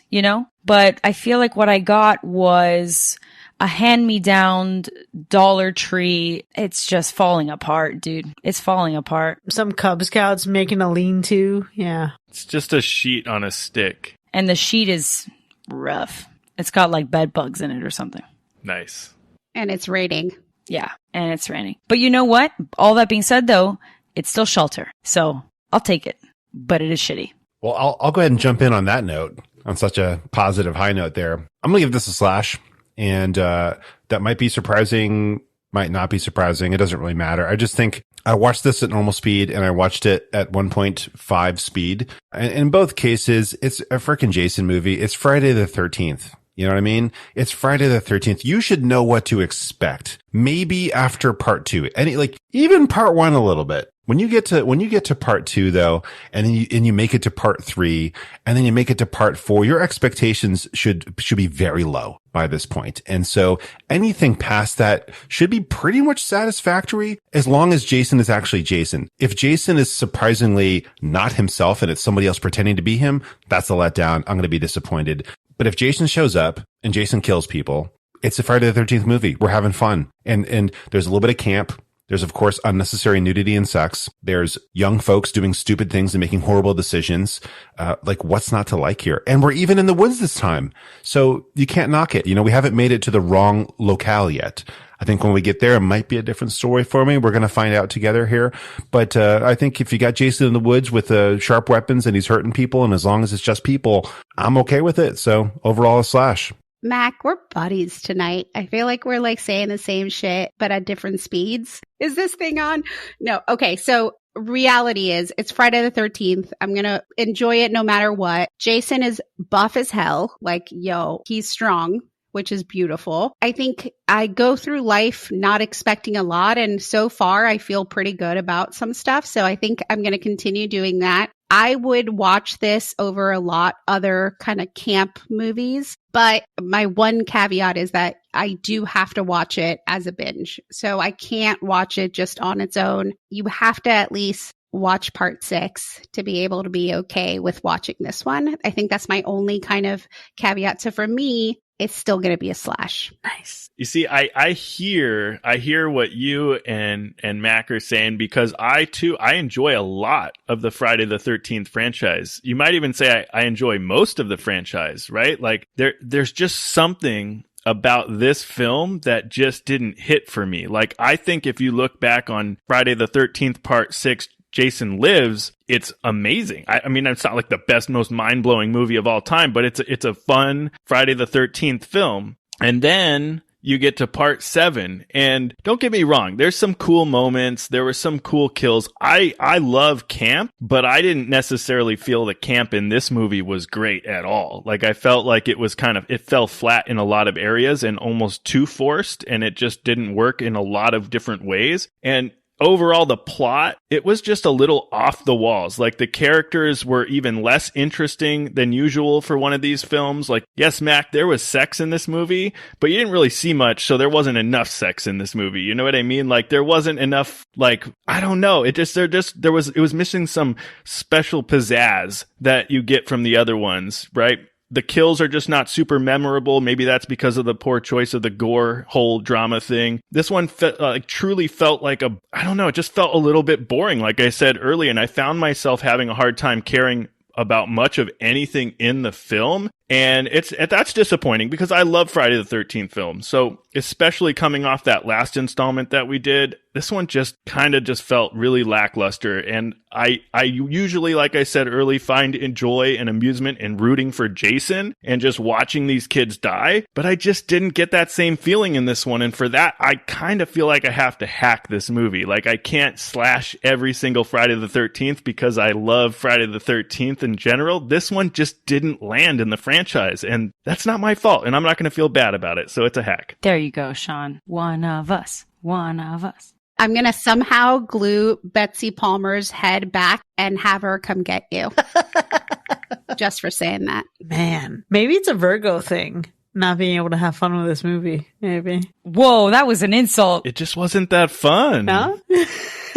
but I feel like what I got was a hand-me-down Dollar Tree. It's just falling apart, dude. It's falling apart. Some Cub Scouts making a lean-to. Yeah. It's just a sheet on a stick. And the sheet is rough. It's got like bed bugs in it or something. Nice. And it's raining. Yeah, and it's raining. But you know what? All that being said, though, it's still shelter. So I'll take it. But it is shitty. Well, I'll go ahead and jump in on that note, on such a positive high note there. I'm going to give this a slash. And that might be surprising, might not be surprising. It doesn't really matter. I just think I watched this at normal speed and I watched it at 1.5 speed. And in both cases, it's a freaking Jason movie. It's Friday the 13th. You know what I mean? It's Friday the 13th. You should know what to expect. Maybe after part 2, even part 1 a little bit. When you get to part 2 though, and then you make it to part 3, and then you make it to part 4, your expectations should be very low by this point. And so anything past that should be pretty much satisfactory as long as Jason is actually Jason. If Jason is surprisingly not himself and it's somebody else pretending to be him, that's a letdown. I'm going to be disappointed. But if Jason shows up and Jason kills people, it's a Friday the 13th movie. We're having fun. And there's a little bit of camp. There's, of course, unnecessary nudity and sex. There's young folks doing stupid things and making horrible decisions. What's not to like here? And we're even in the woods this time. So you can't knock it. We haven't made it to the wrong locale yet. I think when we get there, it might be a different story for me. We're going to find out together here. But I think if you got Jason in the woods with sharp weapons and he's hurting people, and as long as it's just people, I'm okay with it. So overall, a slash. Mac, we're buddies tonight. I feel like we're like saying the same shit, but at different speeds. Is this thing on? No. Okay. So reality is it's Friday the 13th. I'm going to enjoy it no matter what. Jason is buff as hell. He's strong, which is beautiful. I think I go through life not expecting a lot. And so far I feel pretty good about some stuff. So I think I'm going to continue doing that. I would watch this over a lot other kind of camp movies, but my one caveat is that I do have to watch it as a binge. So I can't watch it just on its own. You have to at least watch part 6 to be able to be okay with watching this one. I think that's my only kind of caveat. So for me, it's still going to be a slash. Nice. You see, I hear what you and Mac are saying, because I enjoy a lot of the Friday the 13th franchise. You might even say I enjoy most of the franchise, right? Like there's just something about this film that just didn't hit for me. Like, I think if you look back on Friday the 13th part 6, Jason Lives, it's amazing. I mean, it's not like the best, most mind-blowing movie of all time, but it's a fun Friday the 13th film. And then you get to part 7, and don't get me wrong, there's some cool moments. There were some cool kills. I love camp, but I didn't necessarily feel the camp in this movie was great at all. Like, I felt like it fell flat in a lot of areas and almost too forced, and it just didn't work in a lot of different ways. And overall, the plot, it was just a little off the walls. Like, the characters were even less interesting than usual for one of these films. Like, yes, Mac, there was sex in this movie, but you didn't really see much, so there wasn't enough sex in this movie. You know what I mean? Like, there wasn't enough, I don't know. It was missing some special pizzazz that you get from the other ones, right? the kills are just not super memorable. Maybe that's because of the poor choice of the gore whole drama thing. This one truly felt like I don't know, it just felt a little bit boring, like I said earlier, and I found myself having a hard time caring about much of anything in the film. And that's disappointing because I love Friday the 13th films. So especially coming off that last installment that we did, this one just kind of just felt really lackluster. And I usually, like I said early, find joy and amusement in rooting for Jason and just watching these kids die. But I just didn't get that same feeling in this one. And for that, I kind of feel like I have to hack this movie. Like I can't slash every single Friday the 13th because I love Friday the 13th in general. This one just didn't land in the franchise. And that's not my fault. And I'm not going to feel bad about it. So it's a hack. There you go, Sean. One of us. One of us. I'm going to somehow glue Betsy Palmer's head back and have her come get you. Just for saying that. Man, maybe it's a Virgo thing. Not being able to have fun with this movie, maybe. Whoa, that was an insult. It just wasn't that fun. No?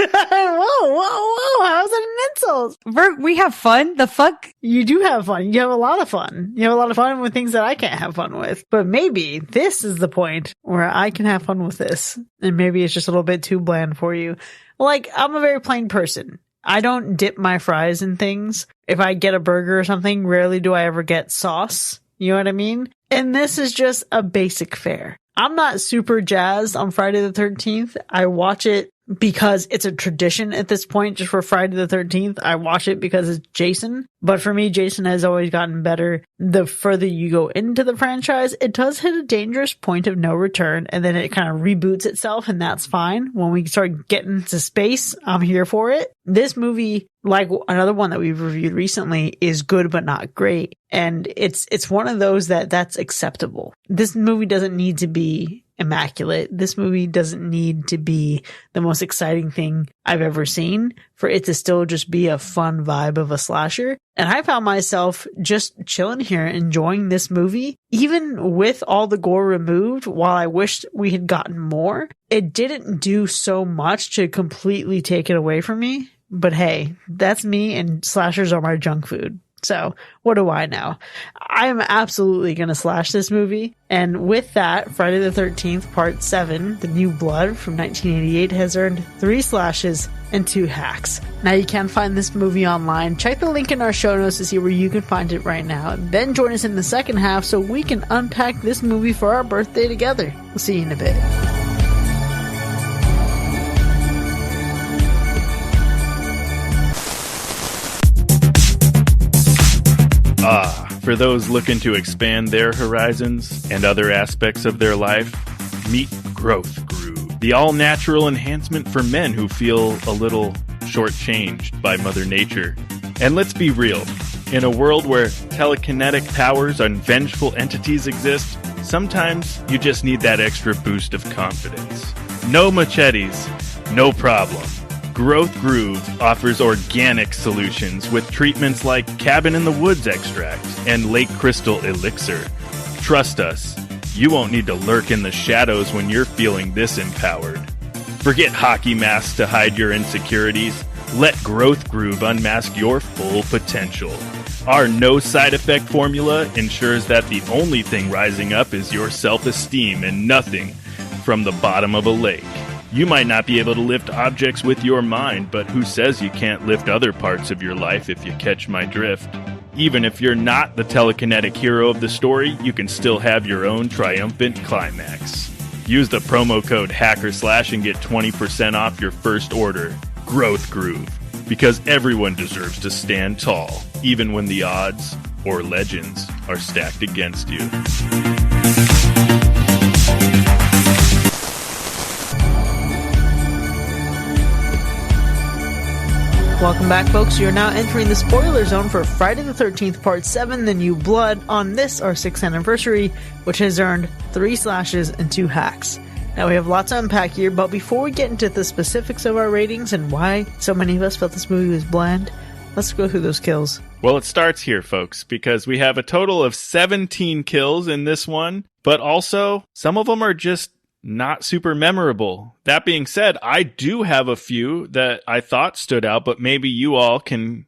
Whoa. How's that an insult? We have fun? The fuck? You do have fun. You have a lot of fun. You have a lot of fun with things that I can't have fun with. But maybe this is the point where I can have fun with this. And maybe it's just a little bit too bland for you. Like, I'm a very plain person. I don't dip my fries in things. If I get a burger or something, rarely do I ever get sauce. You know what I mean? And this is just a basic fare. I'm not super jazzed on Friday the 13th. I watch it because it's a tradition at this point, just for Friday the 13th. I watch it because it's Jason. But for me, Jason has always gotten better. The further you go into the franchise, it does hit a dangerous point of no return, and then it kind of reboots itself, and that's fine. When we start getting to space, I'm here for it. This movie, like another one that we've reviewed recently, is good but not great. And it's one of those that's acceptable. This movie doesn't need to be immaculate. This movie doesn't need to be the most exciting thing I've ever seen for it to still just be a fun vibe of a slasher. And I found myself just chilling here, enjoying this movie, even with all the gore removed. While I wished we had gotten more, it didn't do so much to completely take it away from me. But hey, that's me, and slashers are my junk food. So what do I know? I am absolutely going to slash this movie. And with that, Friday the 13th, Part 7, The New Blood from 1988 has earned 3 slashes and 2 hacks. Now you can find this movie online. Check the link in our show notes to see where you can find it right now. Then join us in the second half so we can unpack this movie for our birthday together. We'll see you in a bit. For those looking to expand their horizons and other aspects of their life, meet Growth Groove, the all-natural enhancement for men who feel a little shortchanged by Mother Nature. And let's be real, in a world where telekinetic powers and vengeful entities exist, sometimes you just need that extra boost of confidence. No machetes, no problem. Growth Groove offers organic solutions with treatments like Cabin in the Woods extract and Lake Crystal elixir. Trust us, you won't need to lurk in the shadows when you're feeling this empowered. Forget hockey masks to hide your insecurities. Let Growth Groove unmask your full potential. Our no side effect formula ensures that the only thing rising up is your self-esteem and nothing from the bottom of a lake. You might not be able to lift objects with your mind, but who says you can't lift other parts of your life if you catch my drift? Even if you're not the telekinetic hero of the story, you can still have your own triumphant climax. Use the promo code HackerSlash and get 20% off your first order. Growth Groove. Because everyone deserves to stand tall, even when the odds or legends are stacked against you. Welcome back, folks. You're now entering the spoiler zone for Friday the 13th, Part 7, The New Blood, on this, our 6th anniversary, which has earned 3 slashes and 2 hacks. Now, we have lots to unpack here, but before we get into the specifics of our ratings and why so many of us felt this movie was bland, let's go through those kills. Well, it starts here, folks, because we have a total of 17 kills in this one, but also some of them are just not super memorable. That being said, I do have a few that I thought stood out, but maybe you all can,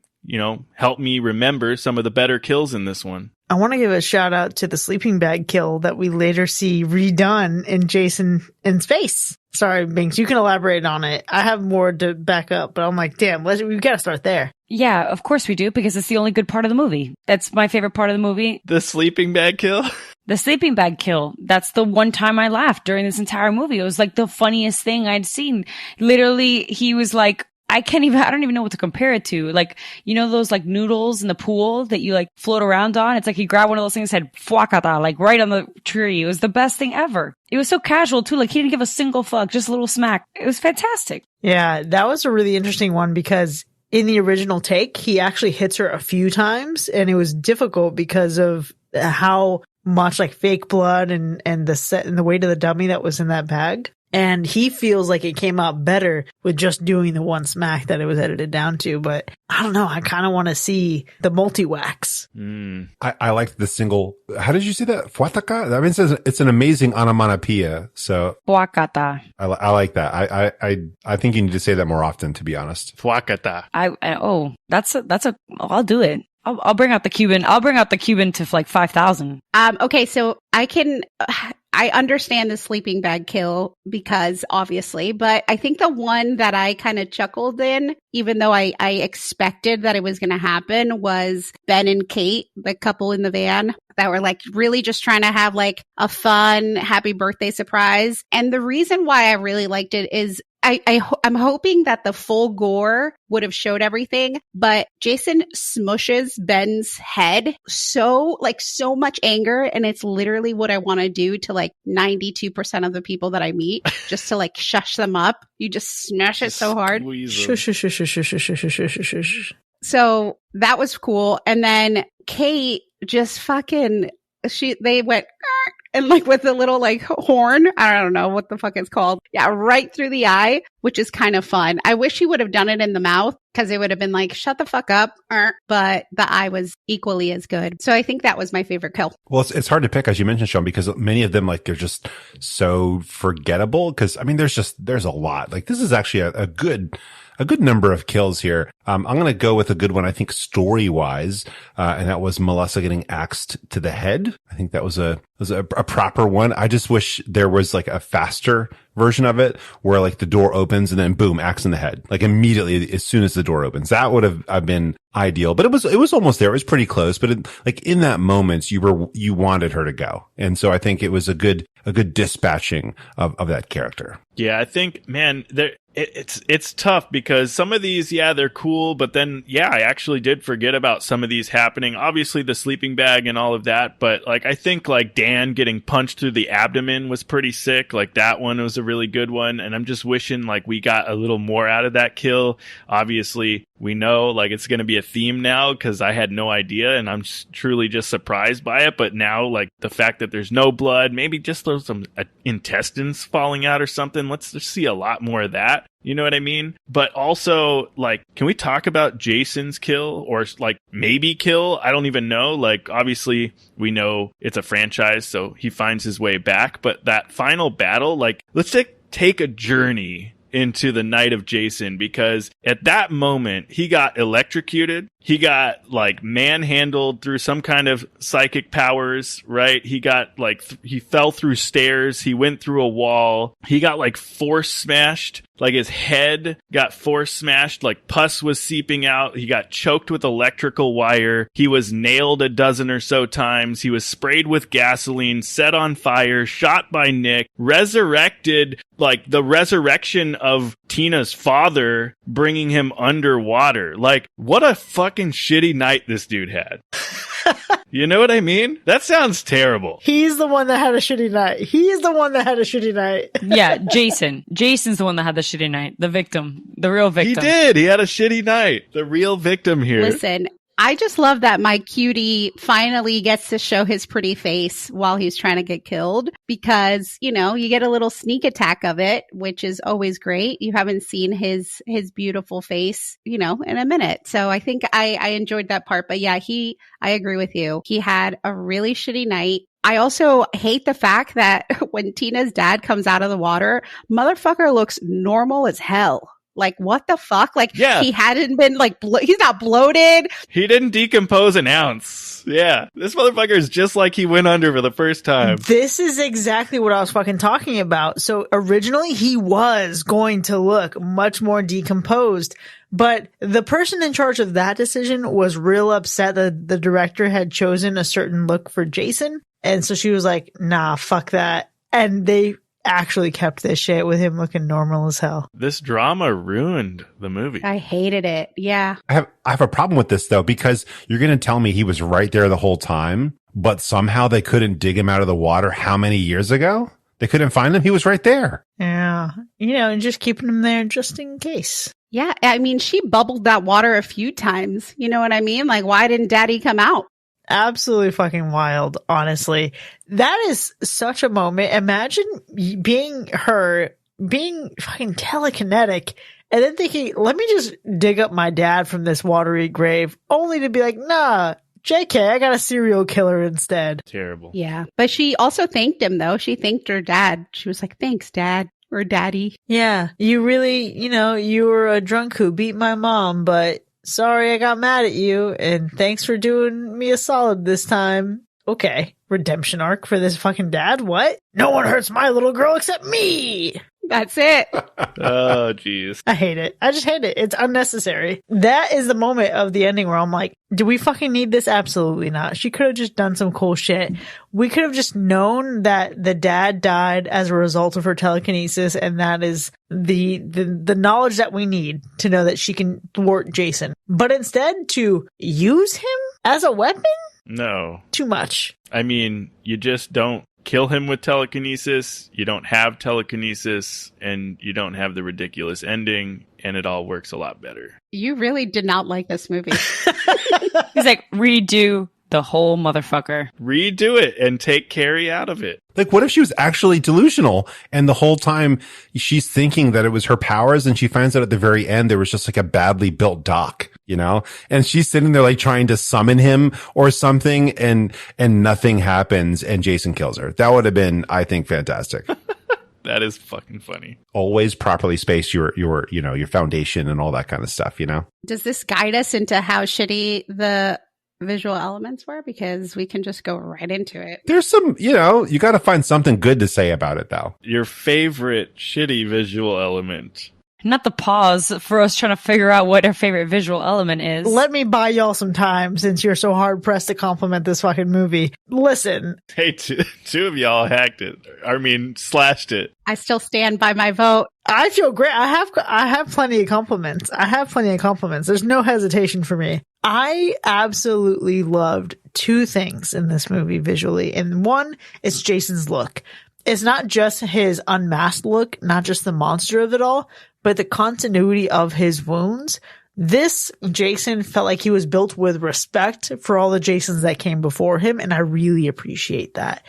help me remember some of the better kills in this one. I want to give a shout out to the sleeping bag kill that we later see redone in Jason in Space. Sorry, Binks, you can elaborate on it. I have more to back up, but I'm like, damn, we've got to start there. Yeah, of course we do, because it's the only good part of the movie. That's my favorite part of the movie. The sleeping bag kill? The sleeping bag kill. That's the one time I laughed during this entire movie. It was like the funniest thing I'd seen. Literally, he was like, I don't even know what to compare it to. Like, you know, those like noodles in the pool that you like float around on? It's like he grabbed one of those things and said, fuakata, like right on the tree. It was the best thing ever. It was so casual too. Like he didn't give a single fuck, just a little smack. It was fantastic. Yeah, that was a really interesting one because in the original take, he actually hits her a few times and it was difficult because of how much like fake blood and the set and the weight of the dummy that was in that bag. And he feels like it came out better with just doing the one smack that it was edited down to. But I don't know. I kind of want to see the multi-wax. I like the single. How did you say that? Fuataka? That means it's an amazing onomatopoeia. So Fuakata. I like that. I think you need to say that more often, to be honest. Fuakata. I'll do it. I'll bring out the Cuban. I'll bring out the Cuban to like 5,000. Okay, so I understand the sleeping bag kill because obviously, but I think the one that I kind of chuckled in, even though I expected that it was going to happen, was Ben and Kate, the couple in the van that were like really just trying to have like a fun, happy birthday surprise. And the reason why I really liked it is I'm hoping that the full gore would have showed everything, but Jason smushes Ben's head so much anger. And it's literally what I want to do to like 92% of the people that I meet, just to like shush them up. You just smash it so hard. So that was cool. And then Kate just they went, and like with a little like horn, I don't know what the fuck it's called. Yeah, right through the eye, which is kind of fun. I wish he would have done it in the mouth because it would have been like, shut the fuck up. But the eye was equally as good. So I think that was my favorite kill. Well, it's hard to pick, as you mentioned, Sean, because many of them, like, they're just so forgettable. Because I mean, there's a lot. Like, this is actually a good number of kills here. I'm going to go with a good one, I think, story-wise, and that was Melissa getting axed to the head. I think that was a proper one. I just wish there was like a faster version of it where like the door opens and then boom, axe in the head, like immediately as soon as the door opens. That would have been ideal, but it was almost there. It was pretty close, but like in that moment, you wanted her to go. And so I think it was a good dispatching of that character. Yeah, I think, man, it's tough because some of these, yeah, they're cool, but then, yeah, I actually did forget about some of these happening. Obviously, the sleeping bag and all of that, but like I think like Dan getting punched through the abdomen was pretty sick. Like that one was a really good one, and I'm just wishing like we got a little more out of that kill. Obviously, we know like it's going to be a theme now because I had no idea, and I'm truly just surprised by it. But now, like the fact that there's no blood, maybe just there's some intestines falling out or something. Let's just see a lot more of that. You know what I mean? But also, like, can we talk about Jason's kill or like maybe kill? I don't even know. Like, obviously, we know it's a franchise, so he finds his way back. But that final battle, like, let's take a journey into the night of Jason, because at that moment he got electrocuted. He got like manhandled through some kind of psychic powers, right? He got like, he fell through stairs. He went through a wall. He got like force smashed. Like his head got force smashed. Like pus was seeping out. He got choked with electrical wire. He was nailed a dozen or so times. He was sprayed with gasoline, set on fire, shot by Nick, resurrected, like the resurrection of Tina's father, bringing him underwater. Like, what a fucking shitty night this dude had. You know what I mean? That sounds terrible. He's the one that had a shitty night. Yeah, Jason. Jason's the one that had the shitty night. The victim. The real victim. He did. He had a shitty night. The real victim here. Listen, I just love that my cutie finally gets to show his pretty face while he's trying to get killed, because, you know, you get a little sneak attack of it, which is always great. You haven't seen his beautiful face, you know, in a minute. So I think I enjoyed that part. But yeah, I agree with you. He had a really shitty night. I also hate the fact that when Tina's dad comes out of the water, motherfucker looks normal as hell. Like, what the fuck? Like, Yeah. he hadn't been like, he's not bloated. He didn't decompose an ounce. Yeah. This motherfucker is just like he went under for the first time. This is exactly what I was fucking talking about. So originally he was going to look much more decomposed, but the person in charge of that decision was real upset that the director had chosen a certain look for Jason. And so she was like, nah, fuck that. And they actually kept this shit with him looking normal as hell. This drama ruined the movie. I hated it. Yeah. I have a problem with this though, because you're going to tell me he was right there the whole time, but somehow they couldn't dig him out of the water how many years ago? They couldn't find him. He was right there. Yeah. And just keeping him there just in case. Yeah. I mean, she bubbled that water a few times. You know what I mean? Like, why didn't Daddy come out? Absolutely fucking wild, honestly. That is such a moment. Imagine being fucking telekinetic and then thinking, let me just dig up my dad from this watery grave, only to be like, nah, JK, I got a serial killer instead. Terrible. Yeah. But she also thanked him, though. She thanked her dad. She was like, thanks, Dad. Or Daddy. Yeah. You really, you were a drunk who beat my mom, but sorry I got mad at you, and thanks for doing me a solid this time. Okay. Redemption arc for this fucking dad? What? No one hurts my little girl except me! That's it. Oh, jeez. I hate it. I just hate it. It's unnecessary. That is the moment of the ending where I'm like, do we fucking need this? Absolutely not. She could have just done some cool shit. We could have just known that the dad died as a result of her telekinesis, and that is the knowledge that we need to know that she can thwart Jason. But instead, to use him as a weapon? No. Too much. I mean, you just don't kill him with telekinesis, you don't have telekinesis, and you don't have the ridiculous ending, and it all works a lot better. You really did not like this movie. He's like, redo the whole motherfucker. Redo it and take Carrie out of it. Like, what if she was actually delusional and the whole time she's thinking that it was her powers, and she finds out at the very end there was just like a badly built dock, and she's sitting there like trying to summon him or something, and nothing happens, and Jason kills her. That would have been, I think, fantastic. That is fucking funny. Always properly space your foundation and all that kind of stuff, Does this guide us into how shitty the visual elements were? Because we can just go right into it. There's some, you got to find something good to say about it, though. Your favorite shitty visual element. Not the pause for us trying to figure out what our favorite visual element is. Let me buy y'all some time since you're so hard pressed to compliment this fucking movie. Listen. Hey, two of y'all hacked it. Slashed it. I still stand by my vote. I feel great. I have plenty of compliments. There's no hesitation for me. I absolutely loved two things in this movie visually. And one is Jason's look. It's not just his unmasked look, not just the monster of it all, but the continuity of his wounds. This Jason felt like he was built with respect for all the Jasons that came before him. And I really appreciate that.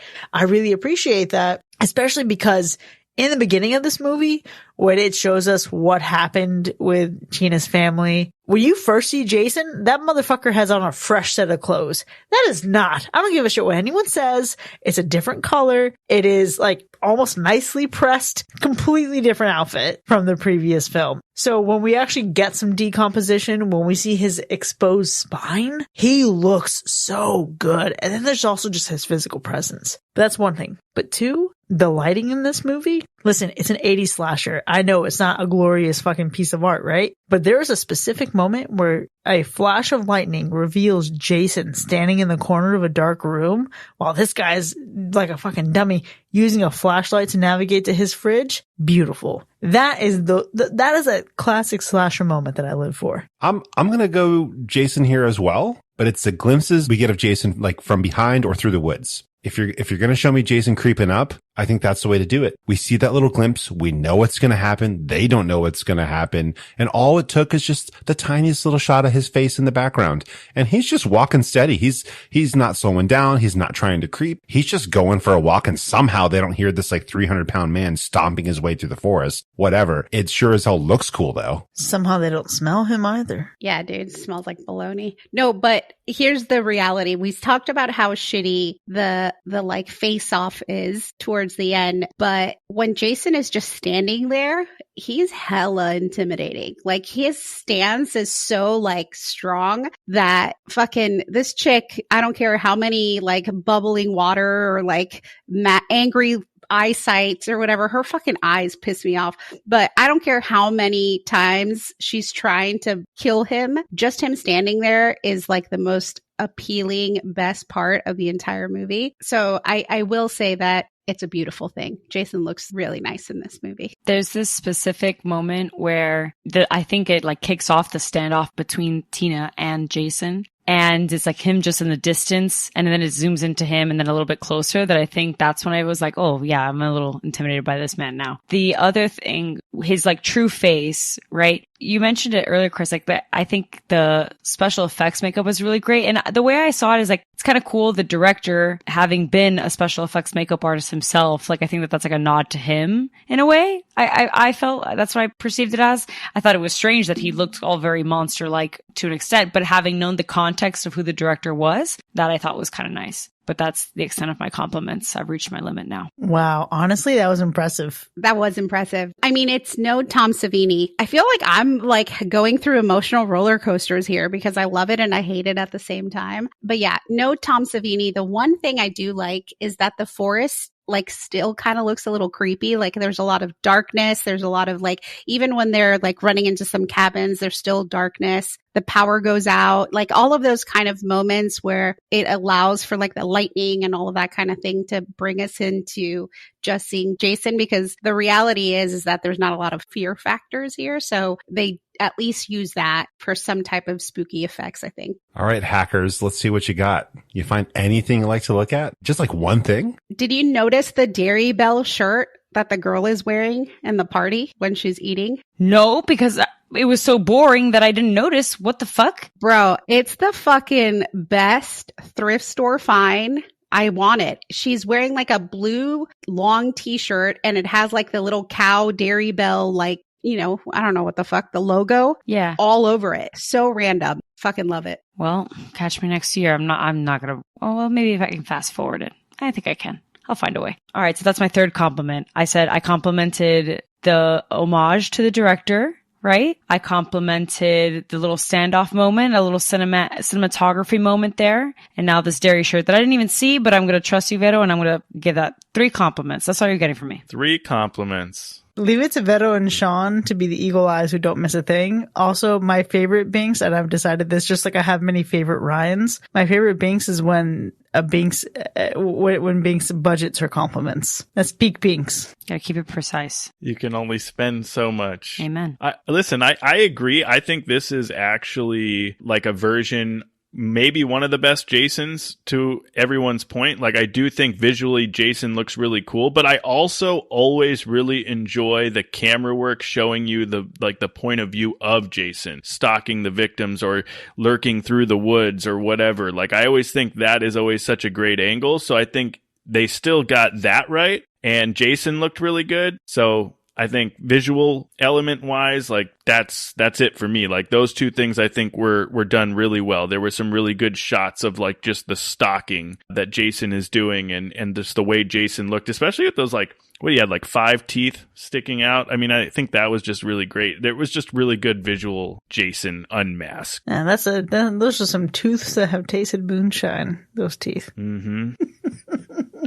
Especially because in the beginning of this movie, when it shows us what happened with Tina's family, when you first see Jason, that motherfucker has on a fresh set of clothes. That is not, I don't give a shit what anyone says. It's a different color. It is like almost nicely pressed, completely different outfit from the previous film. So when we actually get some decomposition, when we see his exposed spine, he looks so good. And then there's also just his physical presence. That's one thing. But two, the lighting in this movie, listen, it's an 80s slasher. I know it's not a glorious fucking piece of art, right? But there is a specific moment where a flash of lightning reveals Jason standing in the corner of a dark room while this guy's like a fucking dummy using a flashlight to navigate to his fridge. Beautiful. That is that is a classic slasher moment that I live for. I'm going to go Jason here as well, but it's the glimpses we get of Jason like from behind or through the woods. If you're going to show me Jason creeping up, I think that's the way to do it. We see that little glimpse. We know what's going to happen. They don't know what's going to happen. And all it took is just the tiniest little shot of his face in the background. And he's just walking steady. He's not slowing down. He's not trying to creep. He's just going for a walk. And somehow they don't hear this like 300-pound man stomping his way through the forest. Whatever. It sure as hell looks cool though. Somehow they don't smell him either. Yeah, dude, it smells like bologna. No, but here's the reality. We talked about how shitty the like face off is towards towards the end. But when Jason is just standing there, he's hella intimidating. Like his stance is so like strong that fucking this chick, I don't care how many like bubbling water or like angry eyesight or whatever, her fucking eyes piss me off. But I don't care how many times she's trying to kill him. Just him standing there is like the most appealing, best part of the entire movie. So I will say that it's a beautiful thing. Jason looks really nice in this movie. There's this specific moment where I think it like kicks off the standoff between Tina and Jason. And it's like him just in the distance, and then it zooms into him and then a little bit closer, that I think that's when I was like, oh yeah, I'm a little intimidated by this man now. The other thing, his like true face, right? You mentioned it earlier, Chris, like that. I think the special effects makeup was really great. And the way I saw it is like, it's kind of cool. The director having been a special effects makeup artist himself, like I think that that's like a nod to him in a way. I felt that's what I perceived it as. I thought it was strange that he looked all very monster-like to an extent, but having known the context of who the director was, that I thought was kind of nice. But that's the extent of my compliments. I've reached my limit now. Wow. Honestly, that was impressive. That was impressive. I mean, it's no Tom Savini. I feel like I'm like going through emotional roller coasters here because I love it and I hate it at the same time. But yeah, no Tom Savini. The one thing I do like is that the forest like still kind of looks a little creepy. Like there's a lot of darkness. There's a lot of like, even when they're like running into some cabins, there's still darkness. The power goes out, like all of those kind of moments where it allows for like the lightning and all of that kind of thing to bring us into just seeing Jason, because the reality is that there's not a lot of fear factors here. So they at least use that for some type of spooky effects, I think. All right, hackers, let's see what you got. You find anything you like to look at? Just like one thing? Did you notice the Dairy Bell shirt that the girl is wearing in the party when she's eating? No, because it was so boring that I didn't notice. What the fuck? Bro, it's the fucking best thrift store find. I want it. She's wearing like a blue long t-shirt and it has like the little cow Dairy Bell, like, you know, I don't know what the fuck, the logo. Yeah. All over it. So random. Fucking love it. Well, catch me next year. I'm not gonna, oh, well, maybe if I can fast forward it. I think I can. I'll find a way. All right. So that's my third compliment. I said I complimented the homage to the director, right? I complimented the little standoff moment, a little cinematography moment there. And now this dairy shirt that I didn't even see, but I'm going to trust you, Vero, and I'm going to give that 3 compliments. That's all you're getting from me. 3 compliments. Leave it to Vero and Sean to be the eagle eyes who don't miss a thing. Also, my favorite Binks, and I've decided this just like I have many favorite Ryans. My favorite Binks is when Binks budgets her compliments. That's peak Binks. Gotta keep it precise. You can only spend so much. Amen. Listen, I agree. I think this is actually like a version, maybe one of the best Jasons, to everyone's point. Like, I do think visually Jason looks really cool, but I also always really enjoy the camera work showing you the point of view of Jason stalking the victims or lurking through the woods or whatever. Like, I always think that is always such a great angle. So I think they still got that right, and Jason looked really good. So I think visual element wise, like that's it for me. Like those 2 things I think were done really well. There were some really good shots of like just the stalking that Jason is doing and just the way Jason looked, especially with those like, what, he had like 5 teeth sticking out. I mean, I think that was just really great. There was just really good visual Jason unmasked. And those are some tooths that have tasted moonshine, those teeth. Mm-hmm.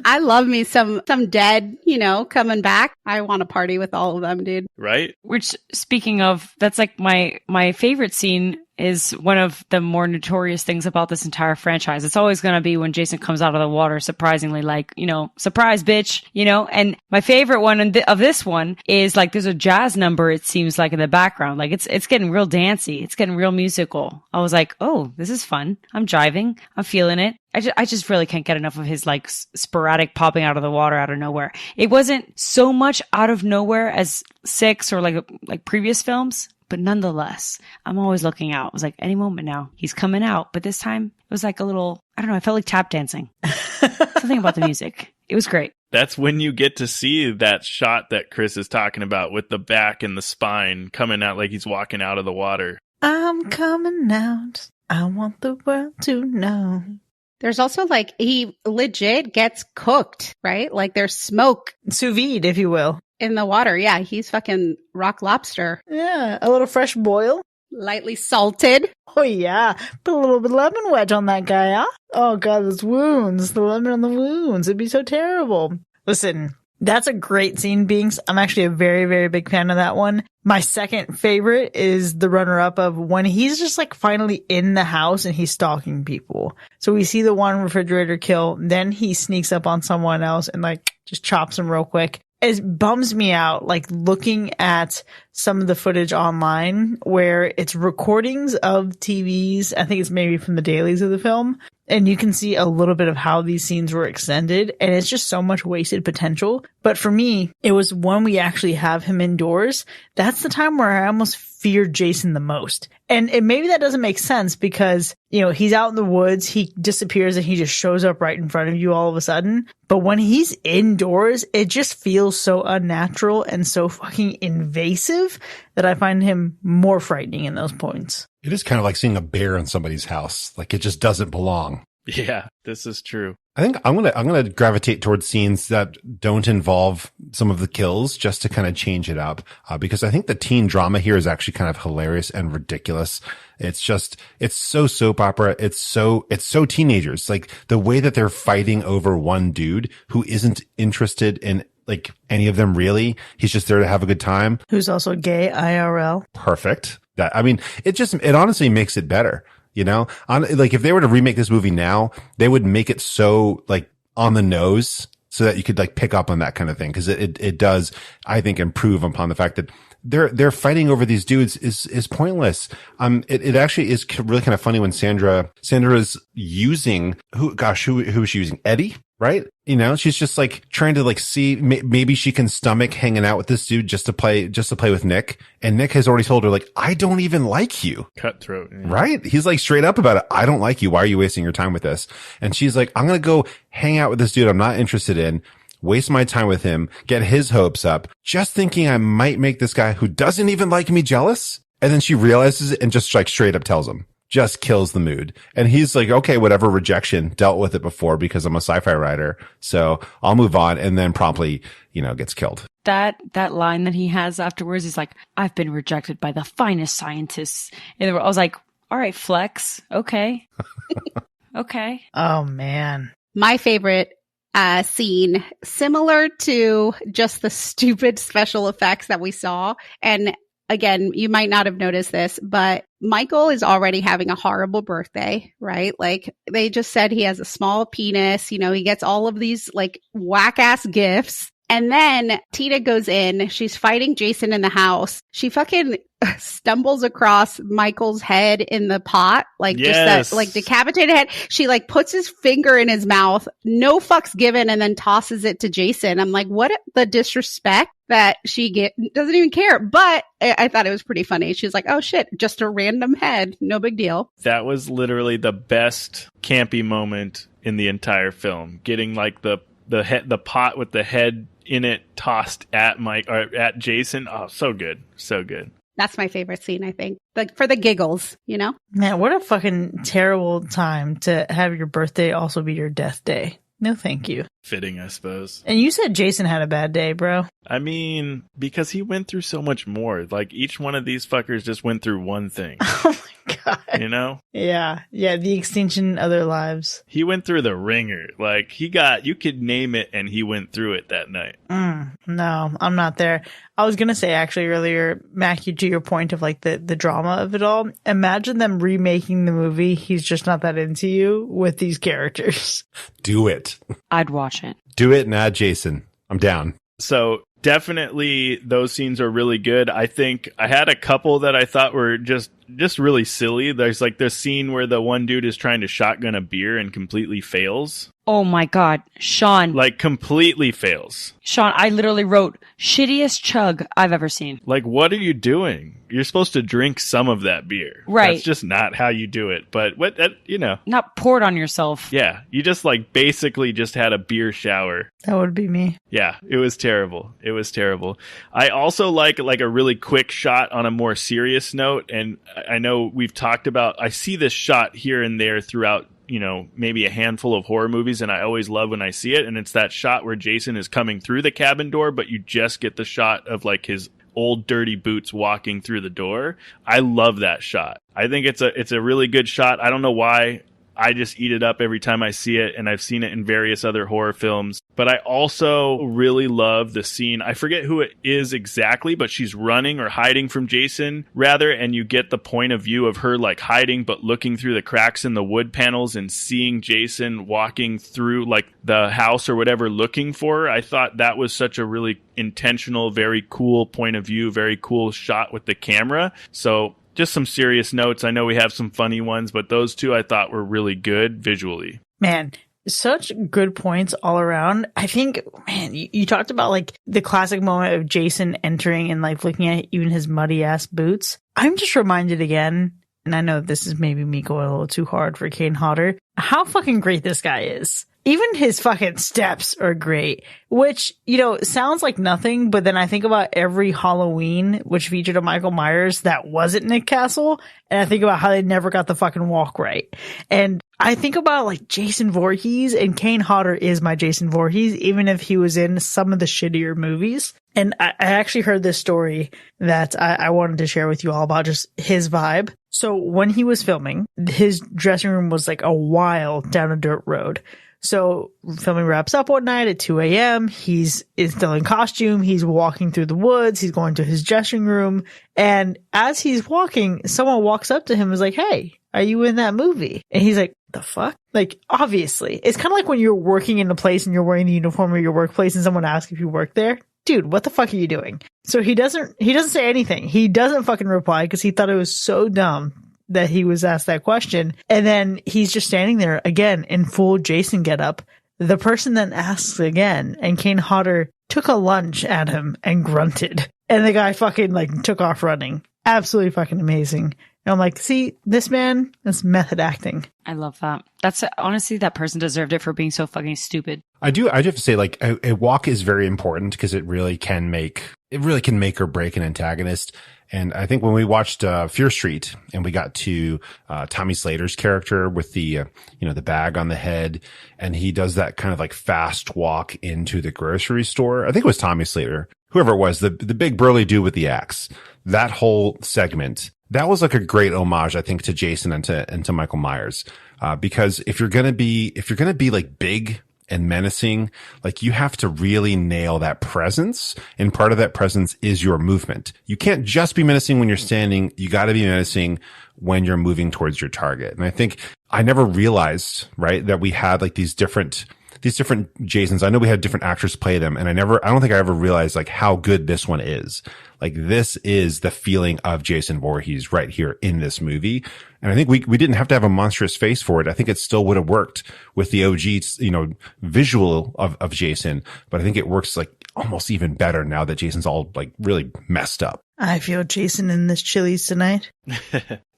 I love me some dead, you know, coming back. I want to party with all of them, dude. Right? Which, speaking of, that's like my favorite scene is one of the more notorious things about this entire franchise. It's always going to be when Jason comes out of the water, surprisingly, like, you know, surprise, bitch, you know? And my favorite one of this one is like, there's a jazz number, it seems like, in the background. Like, it's getting real dancey. It's getting real musical. I was like, oh, this is fun. I'm jiving. I'm feeling it. I just really can't get enough of his like sporadic popping out of the water out of nowhere. It wasn't so much out of nowhere as 6 or like previous films, but nonetheless, I'm always looking out. I was like, any moment now, he's coming out. But this time, it was like a little, I don't know, I felt like tap dancing. Something about the music. It was great. That's when you get to see that shot that Chris is talking about with the back and the spine coming out like he's walking out of the water. I'm coming out. I want the world to know. There's also like, he legit gets cooked, right? Like there's smoke Sous vide, if you will. in the water. Yeah, he's fucking rock lobster. Yeah, a little fresh boil. Lightly salted. Oh yeah, put a little bit of lemon wedge on that guy, huh? Oh god, those wounds, the lemon on the wounds, it'd be so terrible. Listen, that's a great scene, Binks. I'm actually a very, very big fan of that one. My second favorite is the runner-up of when he's just like finally in the house and he's stalking people. So we see the one refrigerator kill, then he sneaks up on someone else and like just chops him real quick. It bums me out, like looking at some of the footage online where it's recordings of TVs. I think it's maybe from the dailies of the film. And you can see a little bit of how these scenes were extended. And it's just so much wasted potential. But for me, it was when we actually have him indoors. That's the time where I almost feared Jason the most. And maybe that doesn't make sense because, you know, he's out in the woods, he disappears and he just shows up right in front of you all of a sudden. But when he's indoors, it just feels so unnatural and so fucking invasive that I find him more frightening in those points. It is kind of like seeing a bear in somebody's house. Like it just doesn't belong. Yeah, this is true. I think I'm gonna gravitate towards scenes that don't involve some of the kills just to kind of change it up, because I think the teen drama here is actually kind of hilarious and ridiculous. It's so soap opera. It's so teenagers. Like the way that they're fighting over one dude who isn't interested in like any of them really. He's just there to have a good time. Who's also gay IRL. Perfect. It honestly makes it better. You know, like if they were to remake this movie now, they would make it so like on the nose so that you could like pick up on that kind of thing. Cause it does, I think, improve upon the fact that they're fighting over these dudes is pointless. It actually is really kind of funny when Sandra's using who is she using? Eddie, right? You know, she's just like trying to like see maybe she can stomach hanging out with this dude just to play with Nick. And Nick has already told her like, I don't even like you. Cutthroat. Yeah. Right? He's like straight up about it. I don't like you. Why are you wasting your time with this? And she's like, I'm going to go hang out with this dude I'm not interested in, waste my time with him, get his hopes up, just thinking I might make this guy who doesn't even like me jealous. And then she realizes it and just like straight up tells him. Just kills the mood. And he's like, okay, whatever, rejection, dealt with it before because I'm a sci-fi writer. So I'll move on, and then promptly, gets killed. That line that he has afterwards is like, I've been rejected by the finest scientists in the world. I was like, all right, flex. Okay. Okay. Oh man. My favorite scene, similar to just the stupid special effects that we saw. And again, you might not have noticed this, but Michael is already having a horrible birthday, right? Like they just said he has a small penis. He gets all of these like whack ass gifts. And then Tina goes in, she's fighting Jason in the house. She fucking stumbles across Michael's head in the pot, like just that like decapitated head. She like puts his finger in his mouth, no fucks given, and then tosses it to Jason. I'm like, what the disrespect that she doesn't even care. But I thought it was pretty funny. She's like, oh shit, just a random head. No big deal. That was literally the best campy moment in the entire film. Getting like the pot with the head in it tossed at Mike or at Jason. Oh, so good. So good. That's my favorite scene, I think. Like for the giggles, Man, what a fucking terrible time to have your birthday also be your death day. No, thank you. Fitting, I suppose. And you said Jason had a bad day, bro. I mean, because he went through so much more. Like each one of these fuckers just went through one thing. Oh my god. Yeah, the extinction of their lives. He went through the ringer. Like you could name it and he went through it that night. No, I'm not there. I was going to say actually earlier, Matthew, to your point of like the drama of it all, imagine them remaking the movie He's Just Not That Into You with these characters. Do it. I'd watch it. Do it and add Jason. I'm down. So definitely those scenes are really good. I think I had a couple that I thought were just really silly. There's like this scene where the one dude is trying to shotgun a beer and completely fails. Oh my God, Sean. Like completely fails. Sean, I literally wrote shittiest chug I've ever seen. Like, what are you doing? You're supposed to drink some of that beer. Right. That's just not how you do it. But not pour it on yourself. Yeah. You just like basically just had a beer shower. That would be me. Yeah. It was terrible. I also like a really quick shot on a more serious note. And I know we've talked about, I see this shot here and there throughout maybe a handful of horror movies, and I always love when I see it. And it's that shot where Jason is coming through the cabin door, but you just get the shot of like his old dirty boots walking through the door. I love that shot. I think it's a really good shot. I don't know why. I just eat it up every time I see it, and I've seen it in various other horror films. But I also really love the scene. I forget who it is exactly, but she's running or hiding from Jason, rather, and you get the point of view of her like hiding, but looking through the cracks in the wood panels and seeing Jason walking through like the house or whatever looking for her. I thought that was such a really intentional, very cool point of view, very cool shot with the camera. So just some serious notes. I know we have some funny ones, but those two I thought were really good visually. Man, such good points all around. I think, man, you talked about like the classic moment of Jason entering and like looking at even his muddy ass boots. I'm just reminded again, and I know this is maybe me going a little too hard for Kane Hodder, how fucking great this guy is. Even his fucking steps are great, which, sounds like nothing, but then I think about every Halloween, which featured a Michael Myers that wasn't Nick Castle, and I think about how they never got the fucking walk right. And I think about like Jason Voorhees, and Kane Hodder is my Jason Voorhees, even if he was in some of the shittier movies. And I actually heard this story that I wanted to share with you all about just his vibe. So when he was filming, his dressing room was like a while down a dirt road. So filming wraps up one night at 2 a.m. He's still in costume. He's walking through the woods. He's going to his dressing room. And as he's walking, someone walks up to him and is like, "Hey, are you in that movie?" And he's like, "The fuck?" Like, obviously. It's kind of like when you're working in a place and you're wearing the uniform of your workplace and someone asks if you work there. Dude, what the fuck are you doing? So he doesn't say anything. He doesn't fucking reply because he thought it was so dumb that he was asked that question. And then he's just standing there again in full Jason getup. The person then asks again, and Kane Hodder took a lunge at him and grunted. And the guy fucking like took off running. Absolutely fucking amazing. And I'm like, see, this man, that's method acting. I love that. That's honestly, that person deserved it for being so fucking stupid. I do have to say, like, a walk is very important because it really can make or break an antagonist. And I think when we watched Fear Street and we got to Tommy Slater's character with the the bag on the head, and he does that kind of like fast walk into the grocery store. I think it was Tommy Slater, whoever it was, the big burly dude with the axe. That whole segment, that was like a great homage, I think, to Jason and to Michael Myers. Because if you're gonna be like big and menacing, like you have to really nail that presence. And part of that presence is your movement. You can't just be menacing when you're standing. You got to be menacing when you're moving towards your target. And I think I never realized, right, that we had like these different Jasons. I know we had different actors play them, and I don't think I ever realized like how good this one is. Like this is the feeling of Jason Voorhees right here in this movie. And I think we didn't have to have a monstrous face for it. I think it still would have worked with the OG, visual of Jason, but I think it works like almost even better now that Jason's all like really messed up. I feel Jason in this Chili's tonight.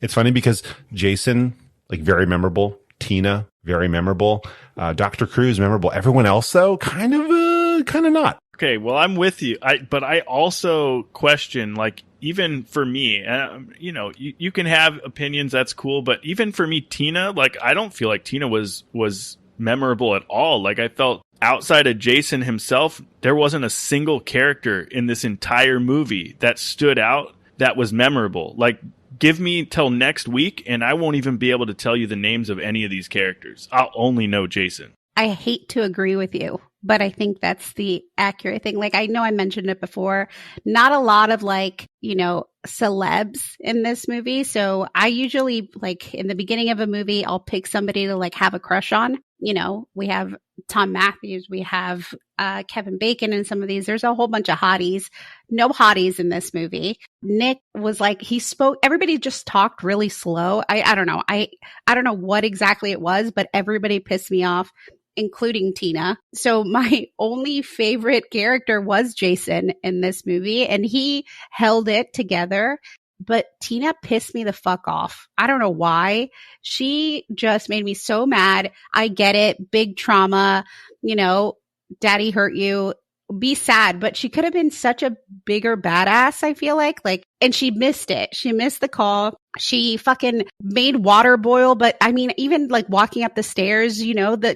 It's funny because Jason, like very memorable. Tina, very memorable. Dr. Cruz, memorable. Everyone else, though, kind of not. Okay, well, I'm with you. But I also question, like, even for me, you can have opinions, that's cool. But even for me, Tina, like, I don't feel like Tina was memorable at all. Like, I felt outside of Jason himself, there wasn't a single character in this entire movie that stood out that was memorable. Like, give me till next week, and I won't even be able to tell you the names of any of these characters. I'll only know Jason. I hate to agree with you, but I think that's the accurate thing. Like, I know I mentioned it before, not a lot of like, celebs in this movie. So I usually, like, in the beginning of a movie, I'll pick somebody to like have a crush on. We have Tom Matthews, we have Kevin Bacon in some of these. There's a whole bunch of hotties. No hotties in this movie. Nick was like, everybody just talked really slow. I don't know. I don't know what exactly it was, but everybody pissed me off, including Tina. So my only favorite character was Jason in this movie, and he held it together. But Tina pissed me the fuck off. I don't know why. She just made me so mad. I get it. Big trauma. Daddy hurt you. be sad, but she could have been such a bigger badass, I feel like, and she missed it. She missed the call. She fucking made water boil. But I mean, even like walking up the stairs,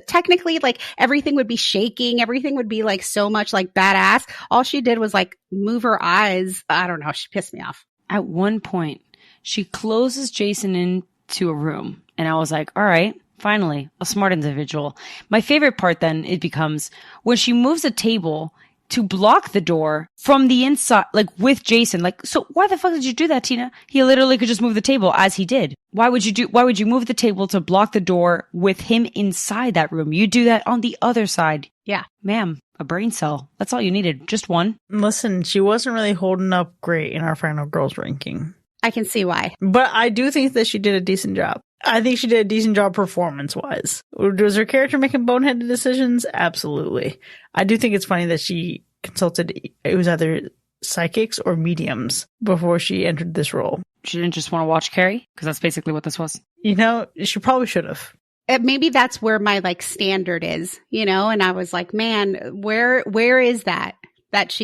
technically like everything would be shaking. Everything would be like so much like badass. All she did was like move her eyes. I don't know. She pissed me off. At one point, she closes Jason into a room, and I was like, all right, finally, a smart individual. My favorite part then, it becomes when she moves a table to block the door from the inside, like with Jason. Like, so why the fuck did you do that, Tina? He literally could just move the table as he did. Why would you move the table to block the door with him inside that room? You do that on the other side. Yeah. Ma'am, a brain cell. That's all you needed. Just one. Listen, she wasn't really holding up great in our final girls ranking. I can see why. But I do think that she did a decent job. I think she did a decent job performance-wise. Was her character making boneheaded decisions? Absolutely. I do think it's funny that she consulted, it was either psychics or mediums before she entered this role. She didn't just want to watch Carrie? Because that's basically what this was. She probably should have. Maybe that's where my like standard is, and I was like, man, where is that? That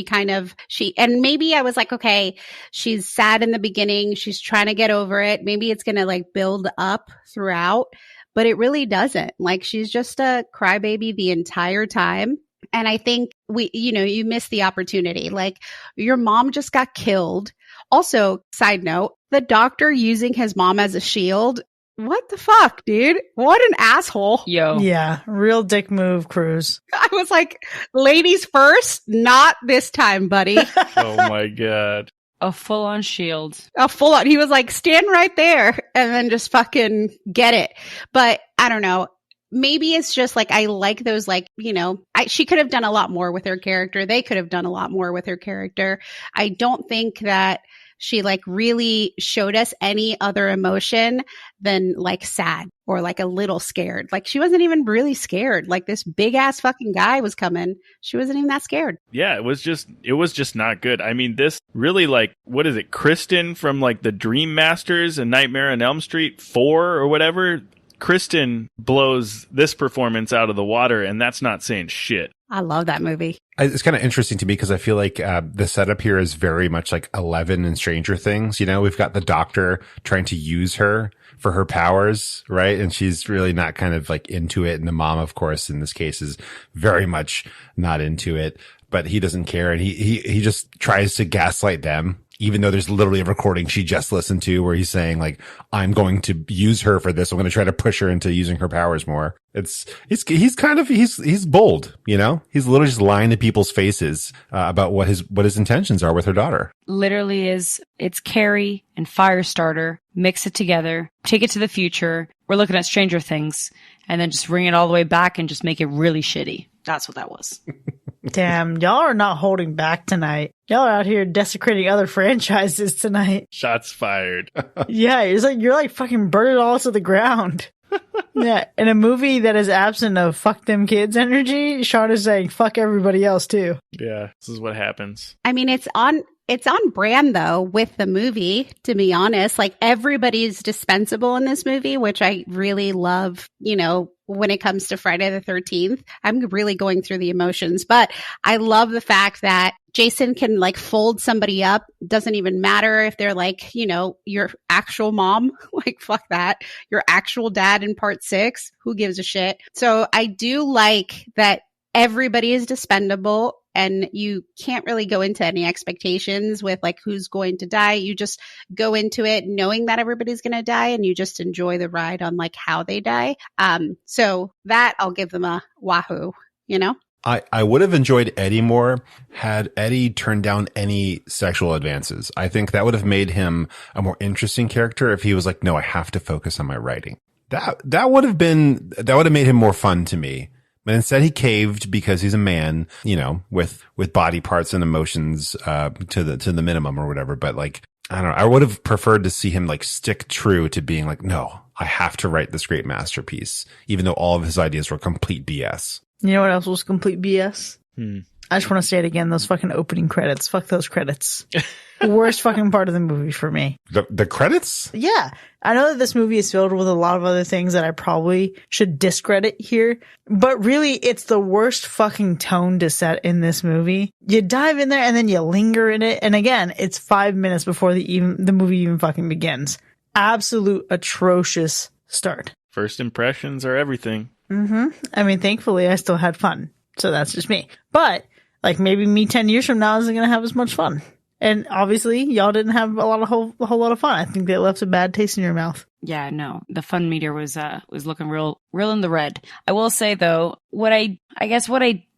and maybe I was like, okay, she's sad in the beginning. She's trying to get over it. Maybe it's going to like build up throughout, but it really doesn't. Like, she's just a crybaby the entire time. And I think you missed the opportunity. Like, your mom just got killed. Also, side note, the doctor using his mom as a shield. What the fuck, dude? What an asshole. Yo. Yeah, real dick move, Cruz. I was like, ladies first, not this time, buddy. Oh my God. A full-on shield. He was like, stand right there and then just fucking get it. But I don't know. Maybe it's just like, I like those, like, she could have done a lot more with her character. They could have done a lot more with her character. I don't think that she like really showed us any other emotion than like sad or like a little scared. Like, she wasn't even really scared. Like, this big ass fucking guy was coming. She wasn't even that scared. Yeah, it was just not good. I mean, this really, like, what is it? Kristen from like the Dream Masters and Nightmare on Elm Street 4 or whatever. Kristen blows this performance out of the water, and that's not saying shit. I love that movie. It's kind of interesting to me because I feel like the setup here is very much like 11 in Stranger Things. We've got the doctor trying to use her for her powers, right? And she's really not kind of like into it. And the mom, of course, in this case is very much not into it, but he doesn't care. And he just tries to gaslight them. Even though there's literally a recording she just listened to where he's saying like, I'm going to use her for this. I'm going to try to push her into using her powers more. He's bold, he's literally just lying to people's faces about what his intentions are with her daughter. Literally it's Carrie and Firestarter. Mix it together, take it to the future. We're looking at Stranger Things and then just bring it all the way back and just make it really shitty. That's what that was. Damn, y'all are not holding back tonight. Y'all are out here desecrating other franchises tonight. Shots fired. Yeah, it's like you're like fucking burn it all to the ground. Yeah, in a movie that is absent of fuck them kids energy, Sean is saying fuck everybody else too. Yeah, this is what happens. I mean, it's on brand though with the movie, to be honest. Like, everybody's dispensable in this movie, which I really love, when it comes to Friday the 13th. I'm really going through the emotions, but I love the fact that Jason can like fold somebody up. Doesn't even matter if they're like, your actual mom, like fuck that. Your actual dad in part 6, who gives a shit? So I do like that everybody is dispendable and you can't really go into any expectations with like who's going to die. You just go into it knowing that everybody's going to die and you just enjoy the ride on like how they die. So that I'll give them a wahoo, I would have enjoyed Eddie more had Eddie turned down any sexual advances. I think that would have made him a more interesting character if he was like, no, I have to focus on my writing. That would have made him more fun to me. But instead he caved because he's a man, with body parts and emotions, to the minimum or whatever. But like, I don't know. I would have preferred to see him like stick true to being like, no, I have to write this great masterpiece, even though all of his ideas were complete BS. You know what else was complete BS? I just want to say it again. Those fucking opening credits. Fuck those credits. Worst fucking part of the movie for me. The credits? Yeah. I know that this movie is filled with a lot of other things that I probably should discredit here, but really it's the worst fucking tone to set in this movie. You dive in there and then you linger in it. And again, it's 5 minutes before the movie even fucking begins. Absolute atrocious start. First impressions are everything. I mean, thankfully I still had fun. So that's just me. But like maybe me 10 years from now isn't going to have as much fun. And obviously, y'all didn't have a whole lot of fun. I think they left a bad taste in your mouth. Yeah, no, the fun meter was looking real in the red. I will say though, what I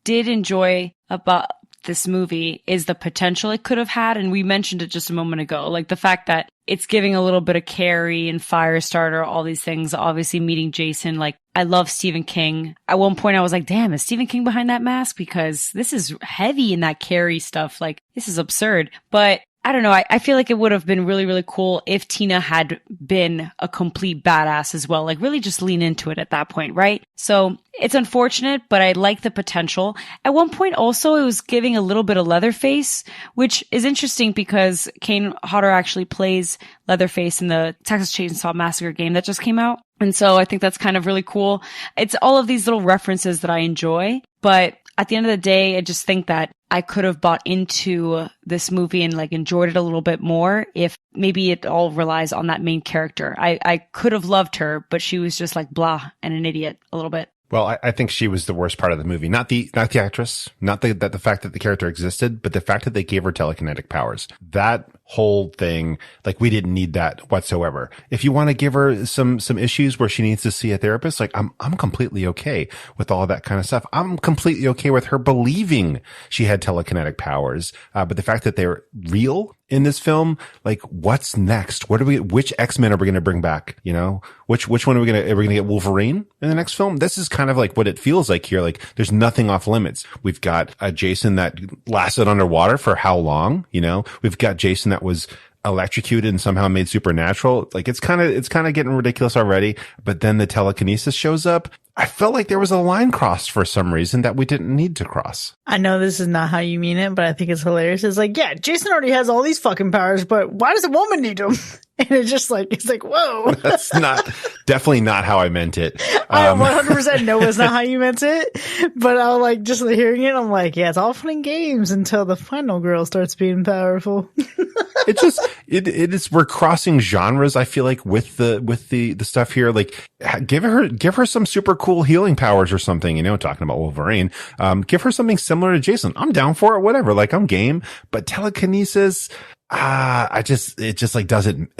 did enjoy about this movie is the potential it could have had, and we mentioned it just a moment ago, like the fact that it's giving a little bit of Carrie and Firestarter, all these things, obviously meeting Jason. Like, I love Stephen King. At one point I was like, damn, is Stephen King behind that mask? Because this is heavy in that Carrie stuff. Like, this is absurd. But I don't know. I feel like it would have been really, really cool if Tina had been a complete badass as well. Like, really just lean into it at that point, right? So it's unfortunate, but I like the potential. At one point also, it was giving a little bit of Leatherface, which is interesting because Kane Hodder actually plays Leatherface in the Texas Chainsaw Massacre game that just came out. And so I think that's kind of really cool. It's all of these little references that I enjoy, but at the end of the day, I just think that I could have bought into this movie and like enjoyed it a little bit more if maybe it all relies on that main character. I could have loved her, but she was just like blah and an idiot a little bit. Well, I think she was the worst part of the movie. Not the actress, not the fact that the character existed, but the fact that they gave her telekinetic powers. That whole thing, like, we didn't need that whatsoever. If you want to give her some issues where she needs to see a therapist, like, I'm completely okay with all that kind of stuff. I'm completely okay with her believing she had telekinetic powers. But the fact that they're real in this film, like, what's next? Which X-Men are we going to bring back? You know, which one are we going to get Wolverine in the next film? This is kind of like what it feels like here. Like, there's nothing off limits. We've got a Jason that lasted underwater for how long? You know, we've got Jason that was electrocuted and somehow made supernatural. Like, it's kind of getting ridiculous already. But then the telekinesis shows up. I felt like there was a line crossed for some reason that we didn't need to cross. I know this is not how you mean it, but I think it's hilarious. It's like, yeah, Jason already has all these fucking powers, but why does a woman need them? And it's just like, it's like, whoa. That's definitely not how I meant it. I 100% know it's not how you meant it, but I was like, just hearing it, I'm like, yeah, it's all fun and games until the final girl starts being powerful. It is, we're crossing genres, I feel like, with the stuff here. Like, give her some super cool healing powers or something, you know, talking about Wolverine. Give her something similar to Jason. I'm down for it, whatever. Like, I'm game. But telekinesis, it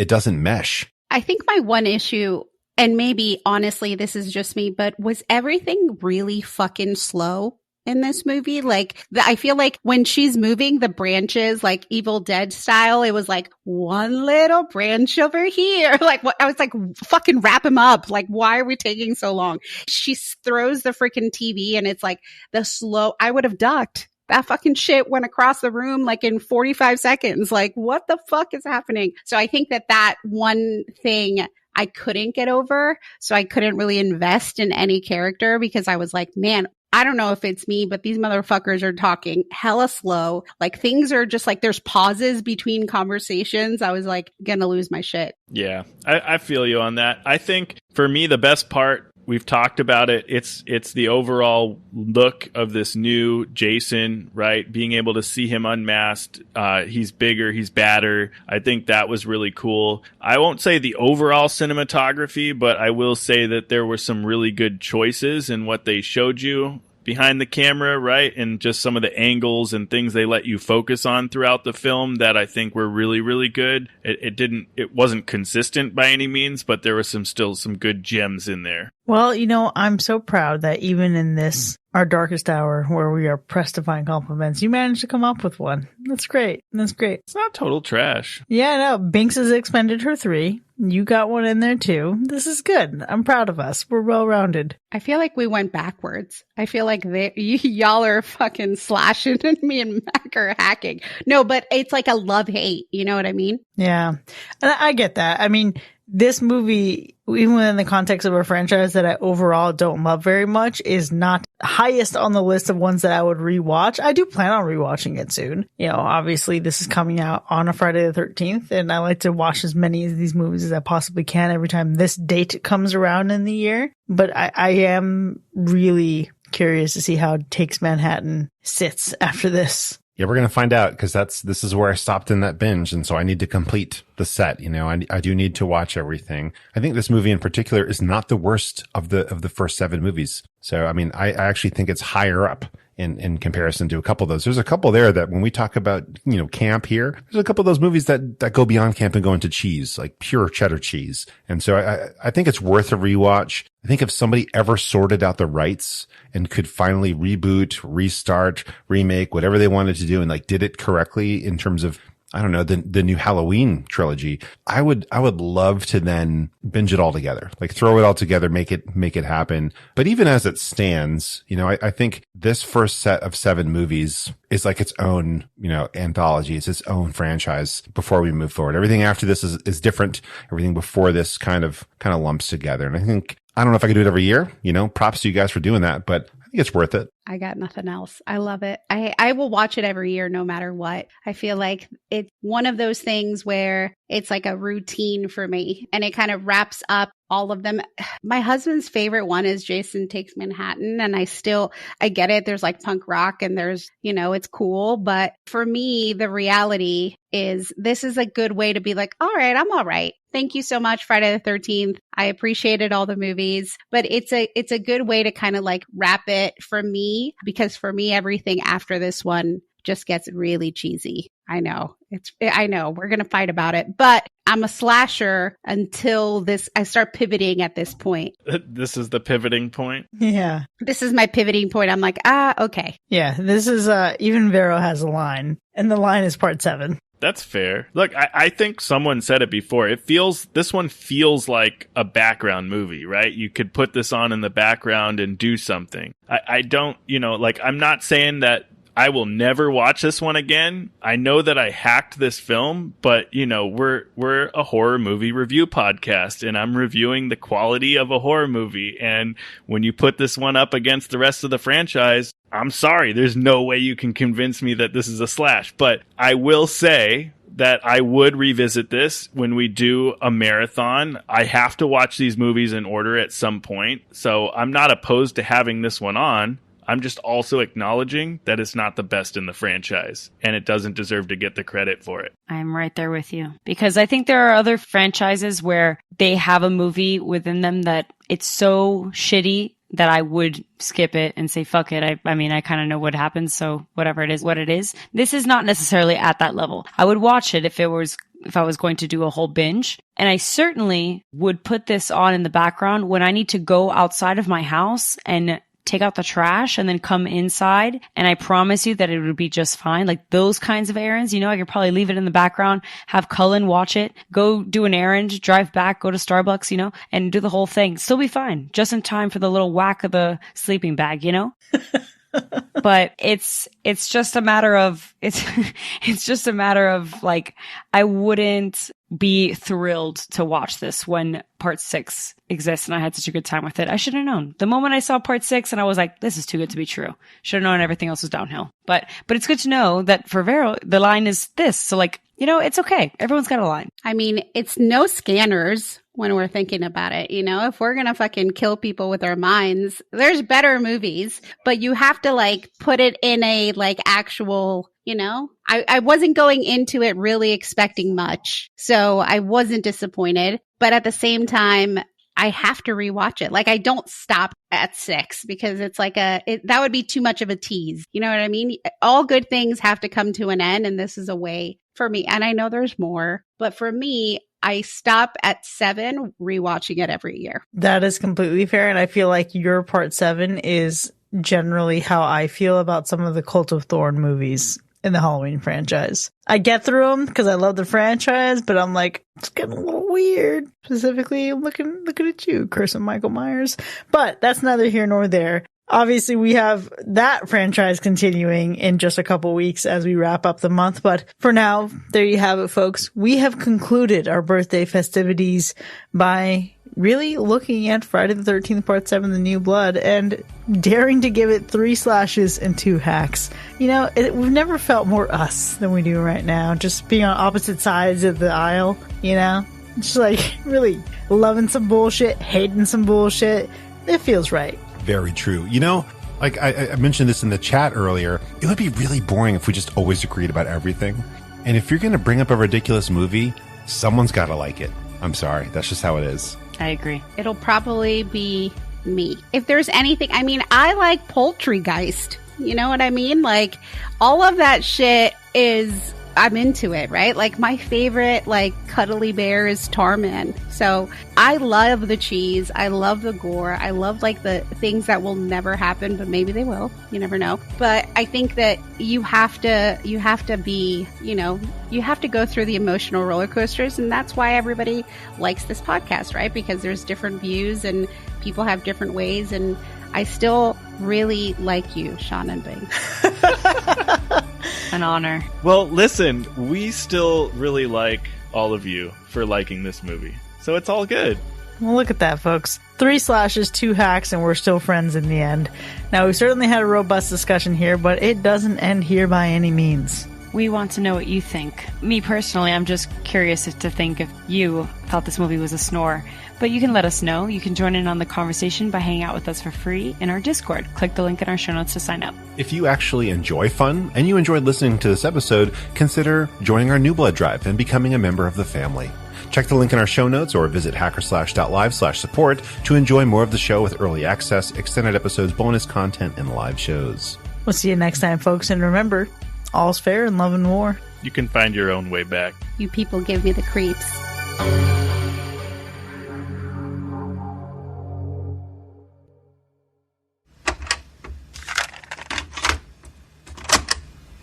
doesn't mesh. I think my one issue, and maybe honestly this is just me, but was everything really fucking slow in this movie? Like, I feel like when she's moving the branches, like Evil Dead style, it was like one little branch over here. Like, what? I was like, fucking wrap him up. Like, why are we taking so long? She throws the freaking TV and it's like I would have ducked. That fucking shit went across the room like in 45 seconds. Like, what the fuck is happening? So I think that one thing I couldn't get over. So I couldn't really invest in any character because I was like, man, I don't know if it's me, but these motherfuckers are talking hella slow. Like, things are just like, there's pauses between conversations. I was like, gonna lose my shit. Yeah, I feel you on that. I think for me, the best part, we've talked about it. It's the overall look of this new Jason, right? Being able to see him unmasked. He's bigger, he's badder. I think that was really cool. I won't say the overall cinematography, but I will say that there were some really good choices in what they showed you behind the camera, right? And just some of the angles and things they let you focus on throughout the film that I think were really, really good. It wasn't consistent by any means, but there was still some good gems in there. Well, you know, I'm so proud that even in this, our darkest hour, where we are pressed to find compliments, you managed to come up with one. That's great. That's great. It's not total trash. Yeah, no, Binks has expended her 3. You got one in there too. This is good. I'm proud of us. We're well-rounded. I feel like we went backwards. I feel like y'all are fucking slashing and me and Mac are hacking. No, but it's like a love-hate. You know what I mean? Yeah. And I get that. I mean, this movie, even within the context of a franchise that I overall don't love very much, is not highest on the list of ones that I would rewatch. I do plan on rewatching it soon. You know, obviously this is coming out on a Friday the 13th, and I like to watch as many of these movies as I possibly can every time this date comes around in the year. But I am really curious to see how Takes Manhattan sits after this. Yeah, we're going to find out because this is where I stopped in that binge. And so I need to complete the set. You know, I do need to watch everything. I think this movie in particular is not the worst of the first 7 movies. So, I mean, I actually think it's higher up in comparison to a couple of those. There's a couple there that when we talk about, you know, camp here, there's a couple of those movies that go beyond camp and go into cheese, like pure cheddar cheese. And so I think it's worth a rewatch. I think if somebody ever sorted out the rights and could finally reboot, restart, remake, whatever they wanted to do and like did it correctly in terms of, I don't know, the new Halloween trilogy, I would love to then binge it all together, like throw it all together, make it happen. But even as it stands, you know, I think this first set of 7 movies is like its own, you know, anthology. It's its own franchise before we move forward. Everything after this is different. Everything before this kind of lumps together. And I don't know if I could do it every year, you know, props to you guys for doing that, but I think it's worth it. I got nothing else. I love it. I will watch it every year, no matter what. I feel like it's one of those things where it's like a routine for me and it kind of wraps up all of them. My husband's favorite one is Jason Takes Manhattan. And I get it. There's like punk rock and there's, you know, it's cool. But for me, the reality is this is a good way to be like, all right, I'm all right. Thank you so much, Friday the 13th. I appreciated all the movies, but it's a good way to kind of like wrap it for me, because for me, everything after this one just gets really cheesy. I know we're going to fight about it, but I'm a slasher until I start pivoting at this point. This is the pivoting point. Yeah. This is my pivoting point. I'm like, okay. Yeah. This is, even Vero has a line, and the line is part 7. That's fair. Look, I think someone said it before. This one feels like a background movie, right? You could put this on in the background and do something. I don't, you know, like, I'm not saying that I will never watch this one again. I know that I hacked this film, but you know, we're a horror movie review podcast and I'm reviewing the quality of a horror movie. And when you put this one up against the rest of the franchise, I'm sorry, there's no way you can convince me that this is a slash. But I will say that I would revisit this when we do a marathon. I have to watch these movies in order at some point. So I'm not opposed to having this one on. I'm just also acknowledging that it's not the best in the franchise and it doesn't deserve to get the credit for it. I'm right there with you, because I think there are other franchises where they have a movie within them that it's so shitty that I would skip it and say, fuck it. I mean, I kind of know what happens. So whatever it is, what it is. This is not necessarily at that level. I would watch it if I was going to do a whole binge. And I certainly would put this on in the background when I need to go outside of my house and take out the trash and then come inside. And I promise you that it would be just fine. Like those kinds of errands, you know, I could probably leave it in the background, have Cullen watch it, go do an errand, drive back, go to Starbucks, you know, and do the whole thing. Still be fine. Just in time for the little whack of the sleeping bag, you know? But it's just a matter of, it's just a matter of like, I wouldn't be thrilled to watch this when part 6 exists and I had such a good time with it. I should have known. The moment I saw part 6 and I was like, this is too good to be true. Should have known everything else was downhill. But it's good to know that for Vero, the line is this. So like, you know, it's okay. Everyone's got a line. I mean, it's no Scanners when we're thinking about it. You know, if we're going to fucking kill people with our minds, there's better movies, but you have to like put it in a like actual, you know, I wasn't going into it really expecting much. So I wasn't disappointed, but at the same time, I have to rewatch it. Like I don't stop at 6 because it's like that would be too much of a tease. You know what I mean? All good things have to come to an end. And this is a way for me. And I know there's more, but for me, I stop at 7 rewatching it every year. That is completely fair. And I feel like your part 7 is generally how I feel about some of the Cult of Thorn movies. in the Halloween franchise. I get through them because I love the franchise, but I'm like, it's getting a little weird. Specifically, looking at you, Chris and Michael Myers. But that's neither here nor there. Obviously, we have that franchise continuing in just a couple weeks as we wrap up the month. But for now, there you have it, folks. We have concluded our birthday festivities by really looking at Friday the 13th Part 7, The New Blood, and daring to give it 3 slashes and 2 hacks. You know, we've never felt more us than we do right now. Just being on opposite sides of the aisle, you know? Just like really loving some bullshit, hating some bullshit. It feels right. Very true. You know, like I mentioned this in the chat earlier, it would be really boring if we just always agreed about everything. And if you're going to bring up a ridiculous movie, someone's got to like it. I'm sorry. That's just how it is. I agree. It'll probably be me. If there's anything, I mean, I like Poultrygeist. You know what I mean? Like, all of that shit is, I'm into it, right? Like, my favorite, like, cuddly bear is Tarman. So, I love the cheese. I love the gore. I love, like, the things that will never happen, but maybe they will. You never know. But I think that you have to be, you know, you have to go through the emotional roller coasters. And that's why everybody likes this podcast, right? Because there's different views and people have different ways. And I still really like you, Sean and Bing. An honor. Well, listen, we still really like all of you for liking this movie. So it's all good. Well, look at that, folks. 3 slashes, 2 hacks, and we're still friends in the end. Now, we certainly had a robust discussion here, but it doesn't end here by any means. We want to know what you think. Me personally, I'm just curious to think if you thought this movie was a snore. But you can let us know. You can join in on the conversation by hanging out with us for free in our Discord. Click the link in our show notes to sign up. If you actually enjoy fun and you enjoyed listening to this episode, consider joining our New Blood Drive and becoming a member of the family. Check the link in our show notes or visit hackerslash.live/support to enjoy more of the show with early access, extended episodes, bonus content, and live shows. We'll see you next time, folks. And remember, all's fair in love and war. You can find your own way back. You people give me the creeps.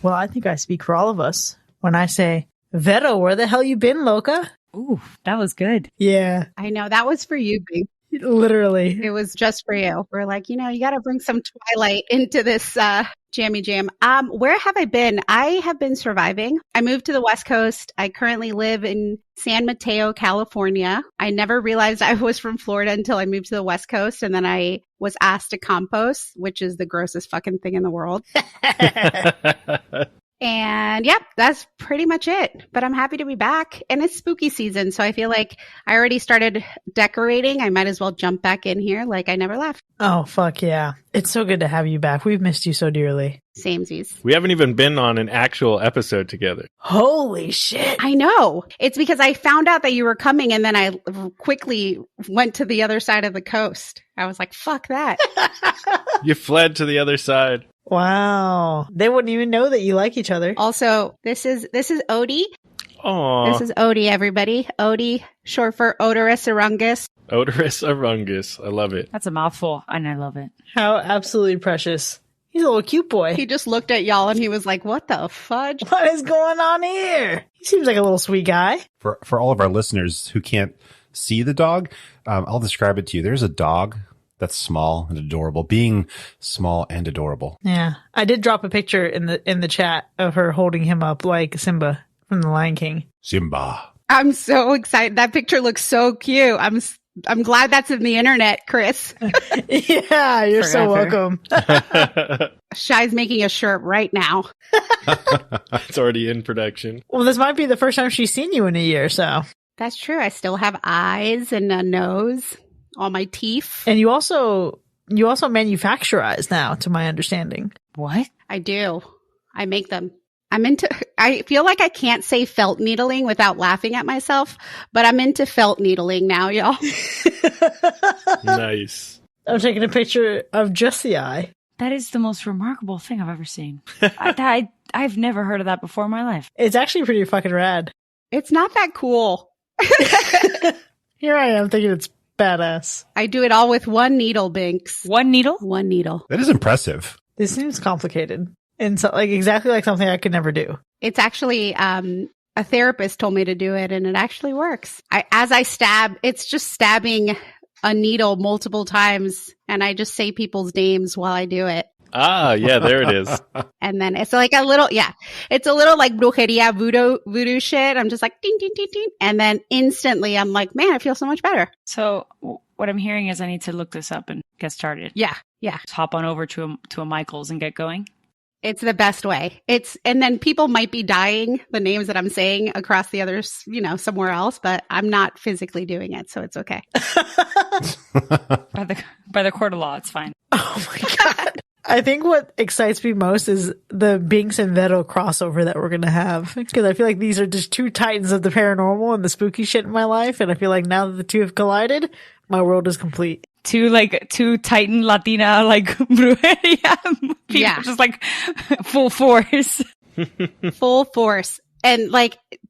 Well, I think I speak for all of us when I say, Vero, where the hell you been, Loca? Ooh, that was good. Yeah, I know, that was for you, Bing. literally. It was just for you. We're like, you know, you got to bring some Twilight into this jammy jam. Where have I been? I have been surviving. I moved to the West Coast. I currently live in San Mateo, California. I never realized I was from Florida until I moved to the West Coast. And then I was asked to compost, which is the grossest fucking thing in the world. And yep, that's pretty much it. But I'm happy to be back. And it's spooky season. So I feel like I already started decorating. I might as well jump back in here like I never left. Oh, fuck yeah. It's so good to have you back. We've missed you so dearly. Samesies. We haven't even been on an actual episode together. Holy shit. I know. It's because I found out that you were coming and then I quickly went to the other side of the coast. I was like, fuck that. You fled to the other side. Wow. They wouldn't even know that you like each other. Also, this is Odie. Aww. This is Odie, everybody. Odie, short for Odorous Arungus. Odorous Arungus. I love it. That's a mouthful, and I love it. How absolutely precious. He's a little cute boy. He just looked at y'all and he was like, what the fudge? What is going on here? He seems like a little sweet guy. For all of our listeners who can't see the dog, I'll describe it to you. There's a dog that's small and adorable, being small and adorable. Yeah. I did drop a picture in the chat of her holding him up like Simba from The Lion King. Simba. I'm so excited. That picture looks so cute. I'm glad that's in the internet, Chris. Yeah, you're so welcome. Shai's making a shirt right now. It's already in production. Well, this might be the first time she's seen you in a year, so. That's true. I still have eyes and a nose, all my teeth. And you also manufacturize now, to my understanding. What? I do. I make them. I feel like I can't say felt needling without laughing at myself, but I'm into felt needling now, y'all. Nice. I'm taking a picture of just the eye. That is the most remarkable thing I've ever seen. I've never heard of that before in my life. It's actually pretty fucking rad. It's not that cool. Here I am thinking it's badass. I do it all with one needle, Binks. One needle? One needle. That is impressive. This seems complicated. And so, like, exactly like something I could never do. It's actually, a therapist told me to do it and it actually works. As I stab, it's just stabbing a needle multiple times and I just say people's names while I do it. Ah, yeah, there it is. And then it's like a little, it's a little like brujeria voodoo shit. I'm just like, ding, ding, ding, ding. And then instantly I'm like, man, I feel so much better. So what I'm hearing is I need to look this up and get started. Yeah. Just hop on over to a Michael's and get going. It's the best way. And then people might be dying the names that I'm saying across the others, somewhere else, but I'm not physically doing it. So it's okay. By the court of law, it's fine. Oh my God. I think what excites me most is the Binks and Veto crossover that we're going to have. Because I feel like these are just two titans of the paranormal and the spooky shit in my life. And I feel like now that the two have collided, my world is complete. Two Titan Latina, brujeria people, just full force. Full force. And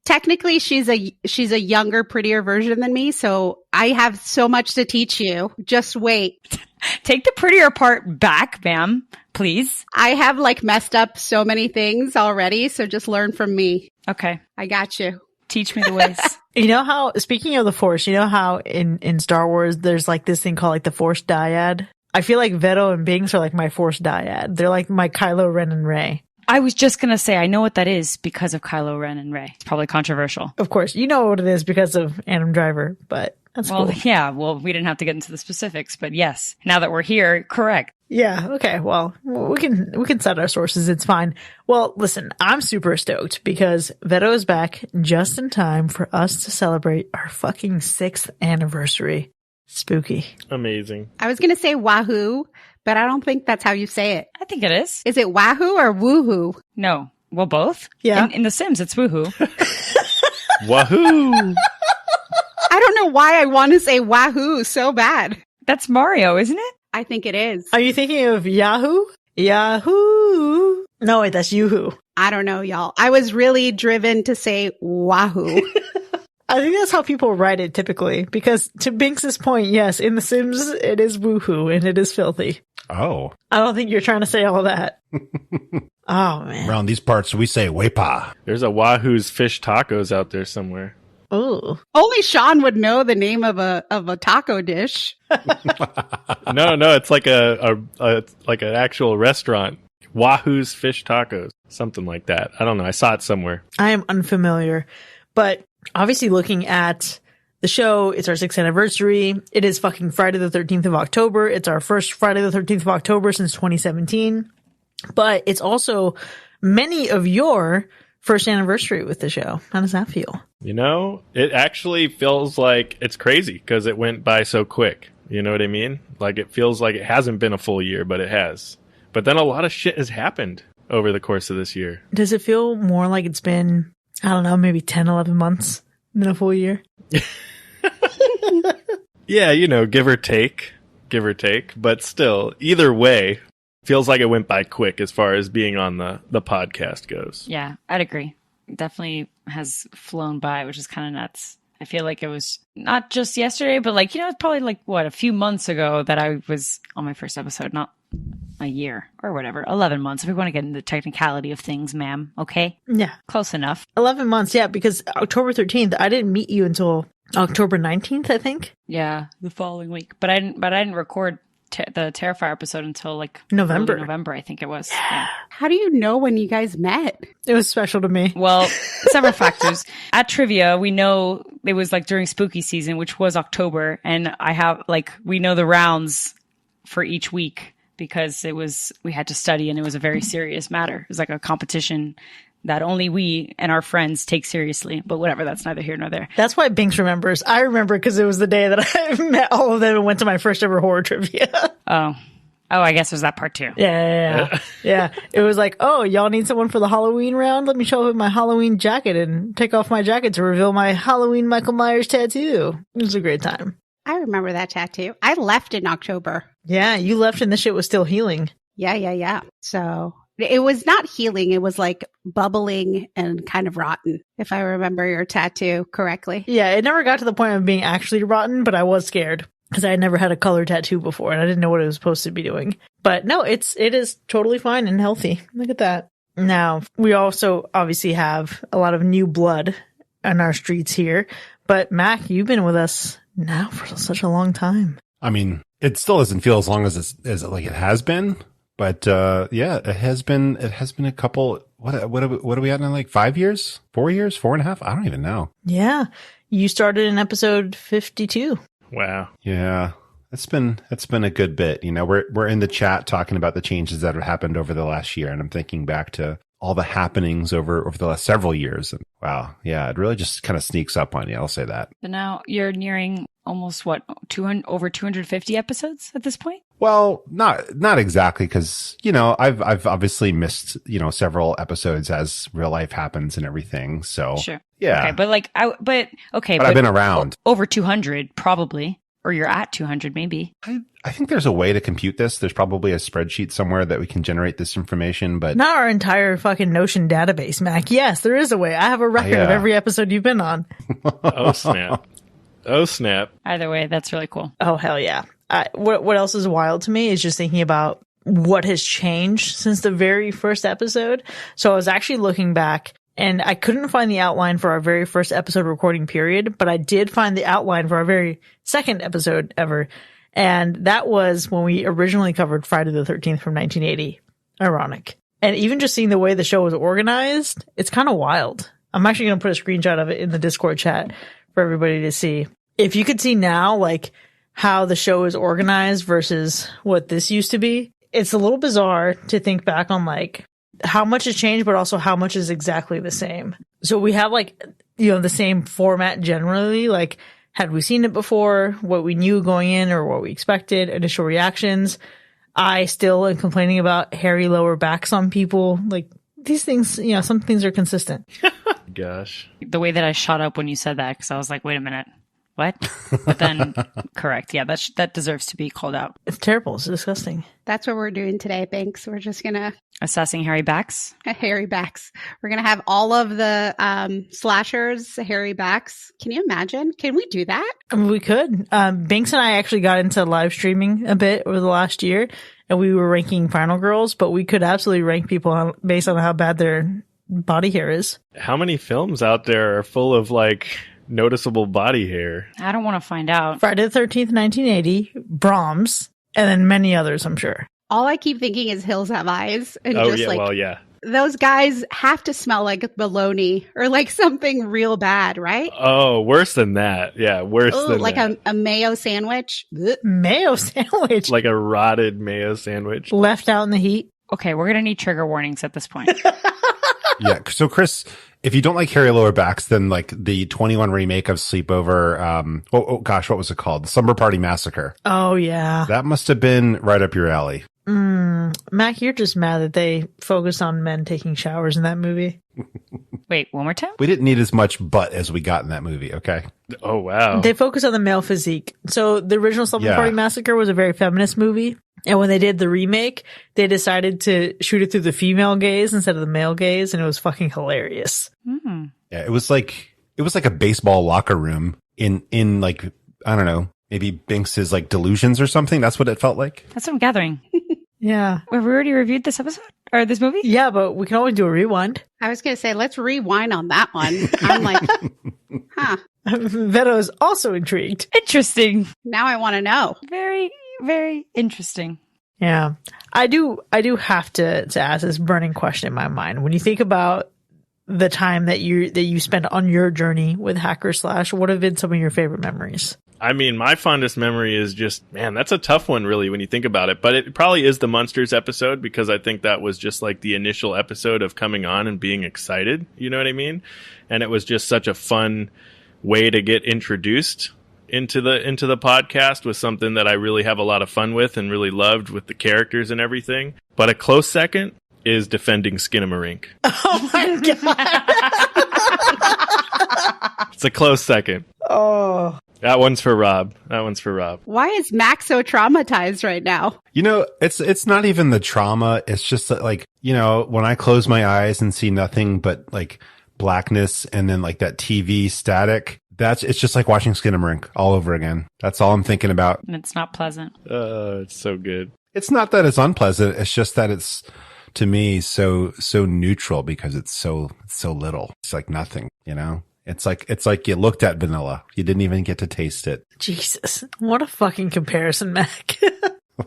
technically she's a younger, prettier version than me. So I have so much to teach you. Just wait. Take the prettier part back, ma'am, please. I have messed up so many things already. So just learn from me. Okay. I got you. Teach me the ways. You know how, speaking of the Force, you know how in Star Wars, there's this thing called the Force dyad? I feel like Veto and Binks are my Force dyad. They're like my Kylo Ren and Rey. I was just going to say, I know what that is because of Kylo Ren and Rey. It's probably controversial. Of course, you know what it is because of Adam Driver, but that's cool. Yeah, we didn't have to get into the specifics, but yes, now that we're here, correct. Yeah, okay, well, we can cite our sources, it's fine. Well, listen, I'm super stoked because Veto is back just in time for us to celebrate our fucking 6th anniversary. Spooky. Amazing. I was going to say wahoo, but I don't think that's how you say it. I think it is. Is it wahoo or woohoo? No. Well, both. Yeah. In The Sims, it's woohoo. Wahoo! I don't know why I want to say wahoo so bad. That's Mario, isn't it? I think it is. Are you thinking of Yahoo? Yahoo! No, wait, that's Yoo-hoo. I don't know, y'all. I was really driven to say wahoo. I think that's how people write it typically, because to Binks's point, yes, in The Sims, it is woohoo and it is filthy. Oh. I don't think you're trying to say all of that. Oh, man. Around these parts, we say wepa. There's a Wahoo's fish tacos out there somewhere. Oh. Only Sean would know the name of a taco dish. No, it's like like an actual restaurant. Wahoo's fish tacos. Something like that. I don't know. I saw it somewhere. I am unfamiliar, but obviously looking at the show, it's our 6th anniversary. It is fucking Friday the 13th of October. It's our first Friday the 13th of October since 2017. But it's also many of your first anniversary with the show. How does that feel? It actually feels like it's crazy because it went by so quick. You know what I mean? It feels like it hasn't been a full year, but it has. But then a lot of shit has happened over the course of this year. Does it feel more like it's been, I don't know, maybe 10, 11 months than a full year? Yeah, give or take. But still, either way, feels like it went by quick as far as being on the podcast goes. Yeah, I'd agree. Definitely has flown by, which is kind of nuts. I feel like it was not just yesterday, but it's probably a few months ago that I was on my first episode, not a year or whatever, 11 months. If we want to get into the technicality of things, ma'am. Okay. Yeah. Close enough. 11 months. Yeah. Because October 13th, I didn't meet you until October 19th, I think. Yeah. The following week. But I didn't record the Terrifier episode until November, I think it was. Yeah. How do you know when you guys met? It was special to me. Well, several factors. At trivia, we know it was during spooky season, which was October. And I have we know the rounds for each week because we had to study and it was a very serious matter. It was a competition that only we and our friends take seriously. But whatever, that's neither here nor there. That's why Binks remembers. I remember because it was the day that I met all of them and went to my first ever horror trivia. Oh, I guess it was that part too. Yeah. It was oh, y'all need someone for the Halloween round? Let me show up in my Halloween jacket and take off my jacket to reveal my Halloween Michael Myers tattoo. It was a great time. I remember that tattoo. I left in October. Yeah, you left and the shit was still healing. Yeah. So it was not healing. It was bubbling and kind of rotten, if I remember your tattoo correctly. Yeah, it never got to the point of being actually rotten, but I was scared. because I had never had a color tattoo before and I didn't know what it was supposed to be doing. But no, it is totally fine and healthy. Look at that. Now, we also obviously have a lot of new blood on our streets here. But Mac, you've been with us now for such a long time. I mean, it still doesn't feel as long as like it has been, but yeah, it has been a couple. What are we at now? Like 5 years, 4 years, 4.5? I don't even know. Yeah, you started in episode 52. Wow. Yeah, it's been a good bit. You know, we're in the chat talking about the changes that have happened over the last year, and I'm thinking back to all the happenings over the last several years. And wow, yeah, it really just kind of sneaks up on you. I'll say that. But now you're nearing almost over 250 episodes at this point? Well, not exactly, because, you know, I've obviously missed, you know, several episodes as real life happens and everything. So Sure. Yeah. Okay, but I've been around. Over 200 probably, or you're at 200 maybe. I think there's a way to compute this. There's probably a spreadsheet somewhere that we can generate this information, but Not our entire fucking Notion database, Mac. Yes, there is a way. I have a record of every episode you've been on. Oh, snap. Oh, snap. Either way, that's really cool. Oh, hell yeah. What else is wild to me is just thinking about what has changed since the very first episode. So I was actually looking back and I couldn't find the outline for our very first episode recording period, but I did find the outline for our very second episode ever. And that was when we originally covered Friday the 13th from 1980. Ironic. And even just seeing the way the show was organized, it's kind of wild. I'm actually going to put a screenshot of it in the Discord chat for everybody to see. If you could see now, like, how the show is organized versus what this used to be, it's a little bizarre to think back on, like, how much has changed, but also how much is exactly the same. So we have, like, you know, the same format generally, like, had we seen it before, what we knew going in or what we expected, initial reactions. I still am complaining about hairy lower backs on people. Like, these things, you know, some things are consistent. Gosh. The way that I shot up when you said that, because I was like, wait a minute. What? But then, correct. Yeah, that deserves to be called out. It's terrible. It's disgusting. That's what we're doing today, Binks. We're just going to Assessing hairy backs. hairy backs. We're going to have all of the slashers, hairy backs. Can you imagine? Can we do that? I mean, we could. Banks and I actually got into live streaming a bit over the last year, and we were ranking Final Girls, but we could absolutely rank people based on how bad their body hair is. How many films out there are full of, like, noticeable body hair? I don't want to find out. Friday the 13th, 1980, Brahms, and then many others, I'm sure. All I keep thinking is Hills Have Eyes. And Oh, just yeah, like, well, yeah. those guys have to smell like bologna or like something real bad, right? Oh, worse than that. Yeah, worse Ooh, than like that. a mayo sandwich. Ugh. Mayo sandwich Like a rotted mayo sandwich. left out in the heat. Okay, we're going to need trigger warnings at this point. yeah. So Chris, if you don't like hairy lower backs, then like the 21 remake of Sleepover, oh gosh, what was it called? The Slumber Party Massacre. Oh, yeah. That must have been right up your alley. Mac, you're just mad that they focused on men taking showers in that movie. Wait, one more time? We didn't need as much butt as we got in that movie. Okay. Oh, wow. They focus on the male physique. So the original Slumber Yeah. Party Massacre was a very feminist movie. And when they did the remake, they decided to shoot it through the female gaze instead of the male gaze. And it was fucking hilarious. Hmm. Yeah. It was like a baseball locker room in like, I don't know, maybe Binks's like delusions or something. That's what it felt like. That's what I'm gathering. Yeah. Have we already reviewed this episode? Or this movie? Yeah, but we can always do a rewind. I was going to say, let's rewind on that one. I'm like, huh. Veto is also intrigued. Interesting. Now I want to know. Very, very interesting. Yeah. I do have to ask this burning question in my mind. When you think about the time that you spent on your journey with Hacker Slash, what have been some of your favorite memories? I mean, my fondest memory is just, man, that's a tough one, really, when you think about it. But it probably is the Munsters episode, because I think that was just like the initial episode of coming on and being excited. You know what I mean? And it was just such a fun way to get introduced into the podcast, with something that I really have a lot of fun with and really loved, with the characters and everything. But a close second is defending Skinamarink. Oh my God. It's a close second. Oh. That one's for Rob. Why is Max so traumatized right now? You know, it's not even the trauma. It's just that, like, you know, when I close my eyes and see nothing but like blackness and then like that TV static, It's just like watching Skinamarink all over again. That's all I'm thinking about. And it's not pleasant. It's so good. It's not that it's unpleasant. It's just that it's, to me, so neutral because it's so little. It's like nothing, you know? It's like you looked at vanilla. You didn't even get to taste it. Jesus. What a fucking comparison, Mac.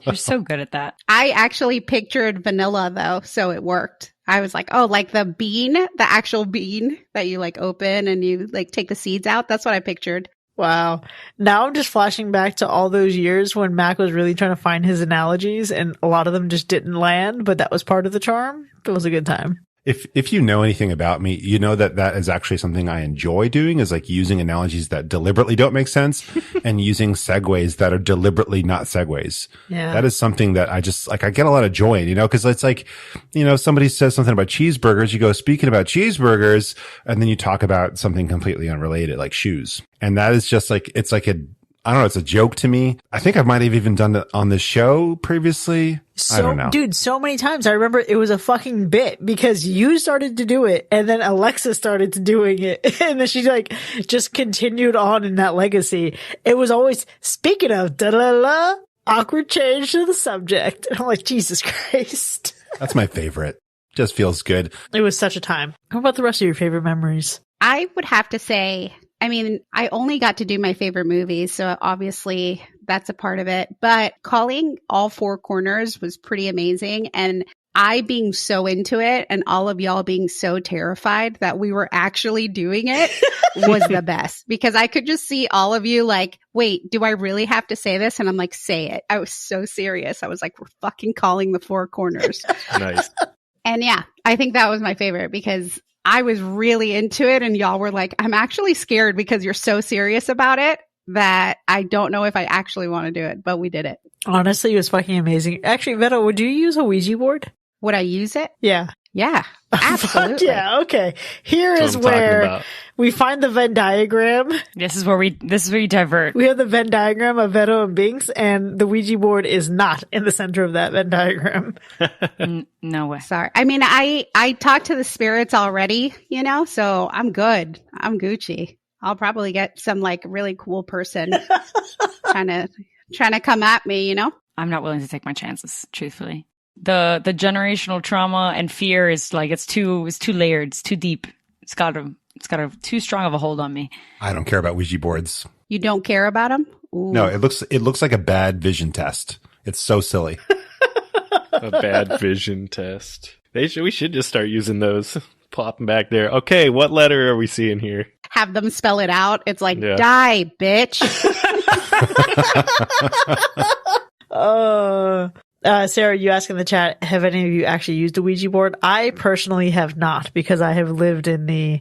You're so good at that. I actually pictured vanilla though, so it worked. I was like, oh, like the bean, the actual bean that you like open and you like take the seeds out. That's what I pictured. Wow. Now I'm just flashing back to all those years when Mac was really trying to find his analogies and a lot of them just didn't land, but that was part of the charm. It was a good time. If you know anything about me, you know that is actually something I enjoy doing, is like using analogies that deliberately don't make sense and using segues that are deliberately not segues. Yeah. That is something that I just like, I get a lot of joy in, you know, cause it's like, you know, somebody says something about cheeseburgers, you go, speaking about cheeseburgers, and then you talk about something completely unrelated, like shoes. And that is just like, it's like I don't know, it's a joke to me. I think I might have even done it on the show previously. I don't know. Dude, so many times. I remember it was a fucking bit because you started to do it and then Alexa started to doing it. And then she like just continued on in that legacy. It was always, speaking of da-la-la, awkward change to the subject. And I'm like, Jesus Christ. That's my favorite. Just feels good. It was such a time. How about the rest of your favorite memories? I would have to say, I mean, I only got to do my favorite movies, so obviously that's a part of it. But calling all four corners was pretty amazing. And I being so into it and all of y'all being so terrified that we were actually doing it was the best. Because I could just see all of you like, wait, do I really have to say this? And I'm like, say it. I was so serious. I was like, we're fucking calling the four corners. Nice. And yeah, I think that was my favorite because I was really into it and y'all were like, I'm actually scared because you're so serious about it that I don't know if I actually want to do it, but we did it. Honestly, it was fucking amazing. Actually, Vito, would you use a Ouija board? Would I use it? Yeah. Yeah, absolutely. Yeah, okay. Here That's is what I'm talking where about. we find the Venn diagram. This is where you divert. We have the Venn diagram of Veto and Binks, and the Ouija board is not in the center of that Venn diagram. No way. Sorry. I mean, I talked to the spirits already, you know, so I'm good. I'm Gucci. I'll probably get some like really cool person trying to come at me, you know? I'm not willing to take my chances, truthfully. The generational trauma and fear is like it's too layered, it's too deep. It's got a too strong of a hold on me. I don't care about Ouija boards. You don't care about them? Ooh. No, it looks like a bad vision test. It's so silly. A bad vision test. We should just start using those. Plop them back there. Okay, what letter are we seeing here? Have them spell it out. It's like, Yeah. die, bitch. Sarah, you ask in the chat, have any of you actually used a Ouija board? I personally have not because I have lived in the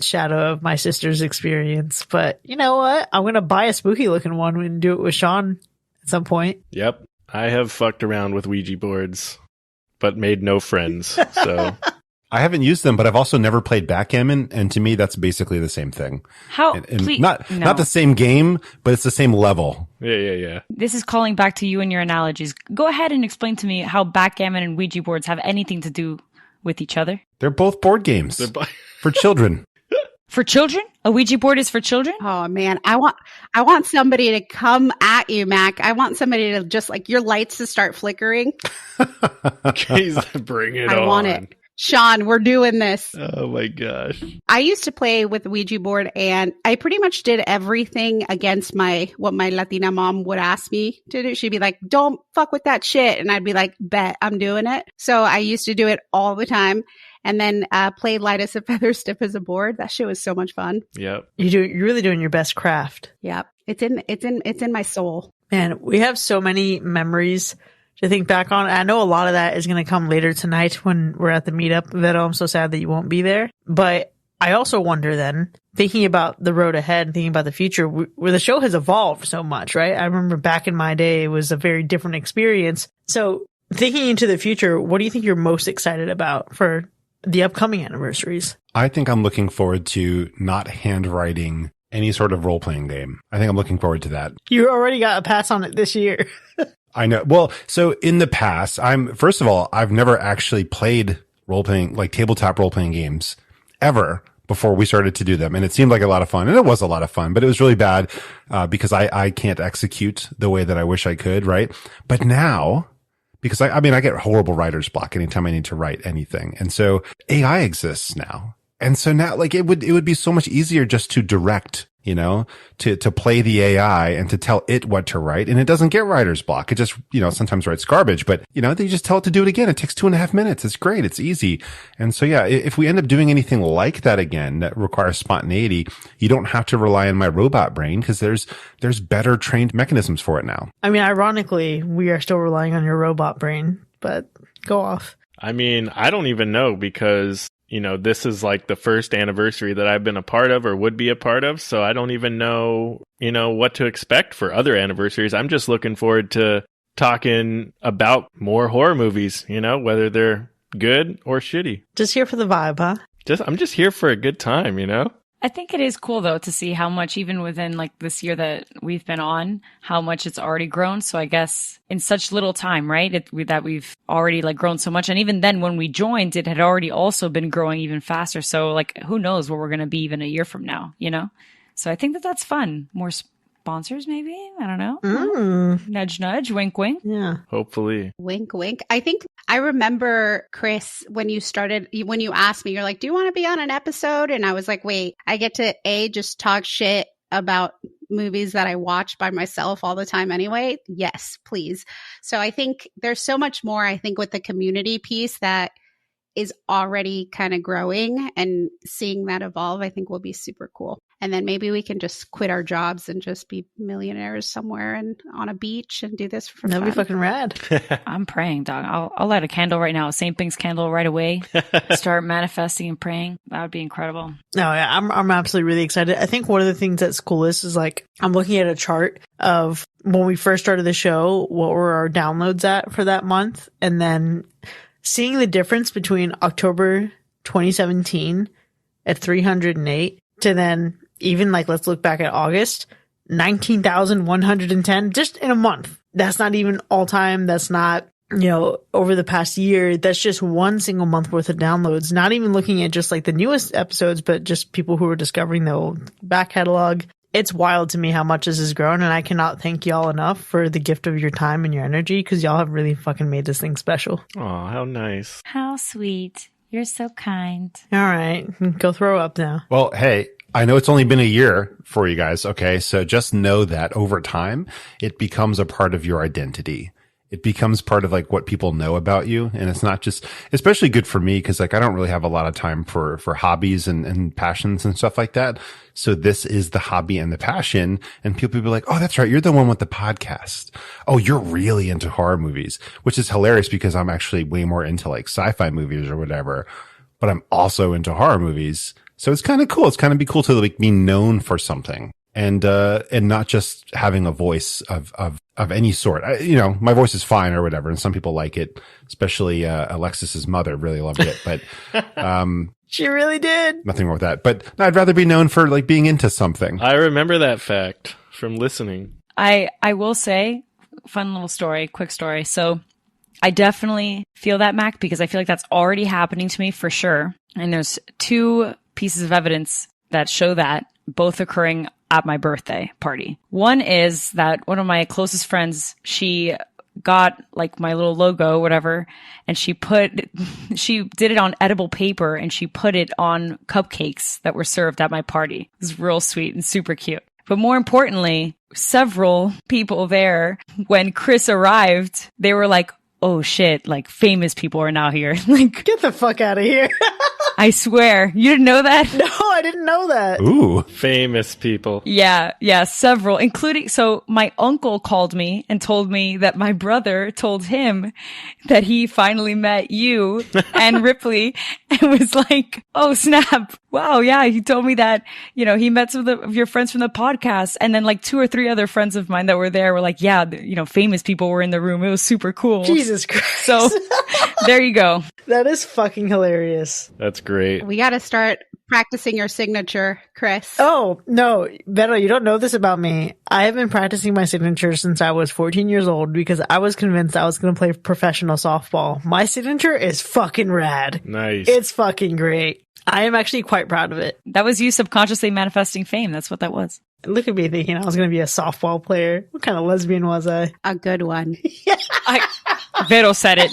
shadow of my sister's experience. But you know what? I'm going to buy a spooky looking one and do it with Sean at some point. Yep. I have fucked around with Ouija boards, but made no friends. So I haven't used them, but I've also never played backgammon, and to me, that's basically the same thing. How? And Please, not the same game, but it's the same level. yeah. This is calling back to you and your analogies. Go ahead and explain to me how backgammon and Ouija boards have anything to do with each other. They're both board games for children. For children? A Ouija board is for children? Oh man, I want somebody to come at you, Mac. I want somebody to just like your lights to start flickering. Jeez, bring it on. I want it. Sean, we're doing this. Oh my gosh. I used to play with the Ouija board and I pretty much did everything against what my Latina mom would ask me to do. She'd be like, don't fuck with that shit. And I'd be like, bet I'm doing it. So I used to do it all the time. And then play light as a feather, stiff as a board. That shit was so much fun. Yep. You're really doing your best craft. Yep. It's in my soul. Man, we have so many memories to think back on. I know a lot of that is going to come later tonight when we're at the meetup. Veto, I'm so sad that you won't be there. But I also wonder then, thinking about the road ahead and thinking about the future, where the show has evolved so much, right? I remember back in my day, it was a very different experience. So thinking into the future, what do you think you're most excited about for the upcoming anniversaries? I think I'm looking forward to not handwriting any sort of role-playing game. I think I'm looking forward to that. You already got a pass on it this year. I know. Well, so in the past, first of all, I've never actually played role-playing, like tabletop role-playing games ever before we started to do them. And it seemed like a lot of fun. And it was a lot of fun, but it was really bad, because I can't execute the way that I wish I could. Right. But now, because I get horrible writer's block anytime I need to write anything. And so AI exists now. And so now, like, it would be so much easier just to direct, to play the AI and to tell it what to write. And it doesn't get writer's block. It just, sometimes writes garbage, but, then you just tell it to do it again. It takes 2.5 minutes. It's great. It's easy. And so, yeah, if we end up doing anything like that again, that requires spontaneity, you don't have to rely on my robot brain, because there's better trained mechanisms for it now. I mean, ironically, we are still relying on your robot brain, but go off. I mean, I don't even know, because this is like the first anniversary that I've been a part of or would be a part of. So I don't even know, what to expect for other anniversaries. I'm just looking forward to talking about more horror movies, whether they're good or shitty. Just here for the vibe, huh? I'm just here for a good time, I think it is cool, though, to see how much, even within like this year that we've been on, how much it's already grown. So I guess in such little time, right, that we've already like grown so much. And even then when we joined, it had already also been growing even faster. So like, who knows where we're going to be even a year from now, So I think that's fun. More sponsors, maybe? I don't know. Nudge, nudge, wink, wink. Yeah. Hopefully. Wink, wink. I think I remember, Chris, when you asked me, you're like, do you want to be on an episode? And I was like, wait, I get to just talk shit about movies that I watch by myself all the time anyway. Yes, please. So I think there's so much more, I think, with the community piece that is already kind of growing, and seeing that evolve, I think will be super cool. And then maybe we can just quit our jobs and just be millionaires somewhere and on a beach and do this for That'd fun. be fucking rad. I'm praying, dog. I'll light a candle right now, a St. Pink's candle right away. Start manifesting and praying. That would be incredible. No, yeah, I'm absolutely really excited. I think one of the things that's coolest is like, I'm looking at a chart of when we first started the show, what were our downloads at for that month, and then seeing the difference between October 2017 at 308 to then even like, let's look back at August, 19,110 just in a month. That's not even all time. That's not, over the past year. That's just one single month worth of downloads. Not even looking at just like the newest episodes, but just people who are discovering the old back catalog. It's wild to me how much this has grown, and I cannot thank y'all enough for the gift of your time and your energy, because y'all have really fucking made this thing special. Oh, how nice. How sweet. You're so kind. All right. Go throw up now. Well, hey, I know it's only been a year for you guys. Okay. So just know that over time, it becomes a part of your identity. It becomes part of like what people know about you. And it's not just, especially good for me, because like I don't really have a lot of time for hobbies and passions and stuff like that. So this is the hobby and the passion. And people will be like, oh, that's right. You're the one with the podcast. Oh, you're really into horror movies, which is hilarious because I'm actually way more into like sci-fi movies or whatever, but I'm also into horror movies. So it's kind of cool. It's kind of be cool to like be known for something. And not just having a voice of any sort. My voice is fine or whatever. And some people like it, especially, Alexis's mother really loved it, but, she really did. Nothing wrong with that. But no, I'd rather be known for like being into something. I remember that fact from listening. I will say, fun little story, quick story. So I definitely feel that, Mac, because I feel like that's already happening to me for sure. And there's 2 pieces of evidence that show that, both occurring at my birthday party. One is that one of my closest friends, she got like my little logo, whatever, and she did it on edible paper and she put it on cupcakes that were served at my party. It was real sweet and super cute. But more importantly, several people there, when Chris arrived, they were like, oh shit, like famous people are now here. Like, get the fuck out of here. I swear. You didn't know that? No, I didn't know that. Ooh. Famous people. Yeah, several, including, so my uncle called me and told me that my brother told him that he finally met you and Ripley and was like, oh snap. Wow, yeah, he told me that, he met some of your friends from the podcast. And then like 2 or 3 other friends of mine that were there were like, yeah, famous people were in the room. It was super cool. Jesus Christ. So there you go. That is fucking hilarious. That's great. We got to start practicing your signature, Chris? Oh, no, Beto, you don't know this about me. I have been practicing my signature since I was 14 years old because I was convinced I was going to play professional softball. My signature is fucking rad. Nice. It's fucking great. I am actually quite proud of it. That was you subconsciously manifesting fame. That's what that was. Look at me thinking I was going to be a softball player. What kind of lesbian was I? A good one. Vero said it.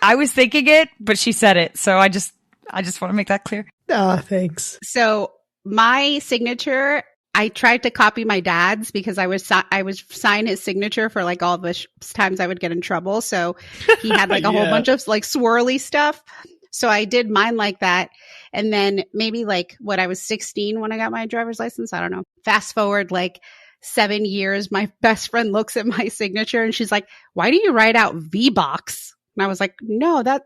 I was thinking it, but she said it. So I just want to make that clear. Oh, thanks. So my signature, I tried to copy my dad's because I was sign his signature for like all the times I would get in trouble. So he had like a whole bunch of like swirly stuff. So I did mine like that. And then maybe like I was 16 when I got my driver's license. I don't know. Fast forward like 7 years, my best friend looks at my signature and she's like, "Why do you write out V-Box?" And I was like, "No, that,"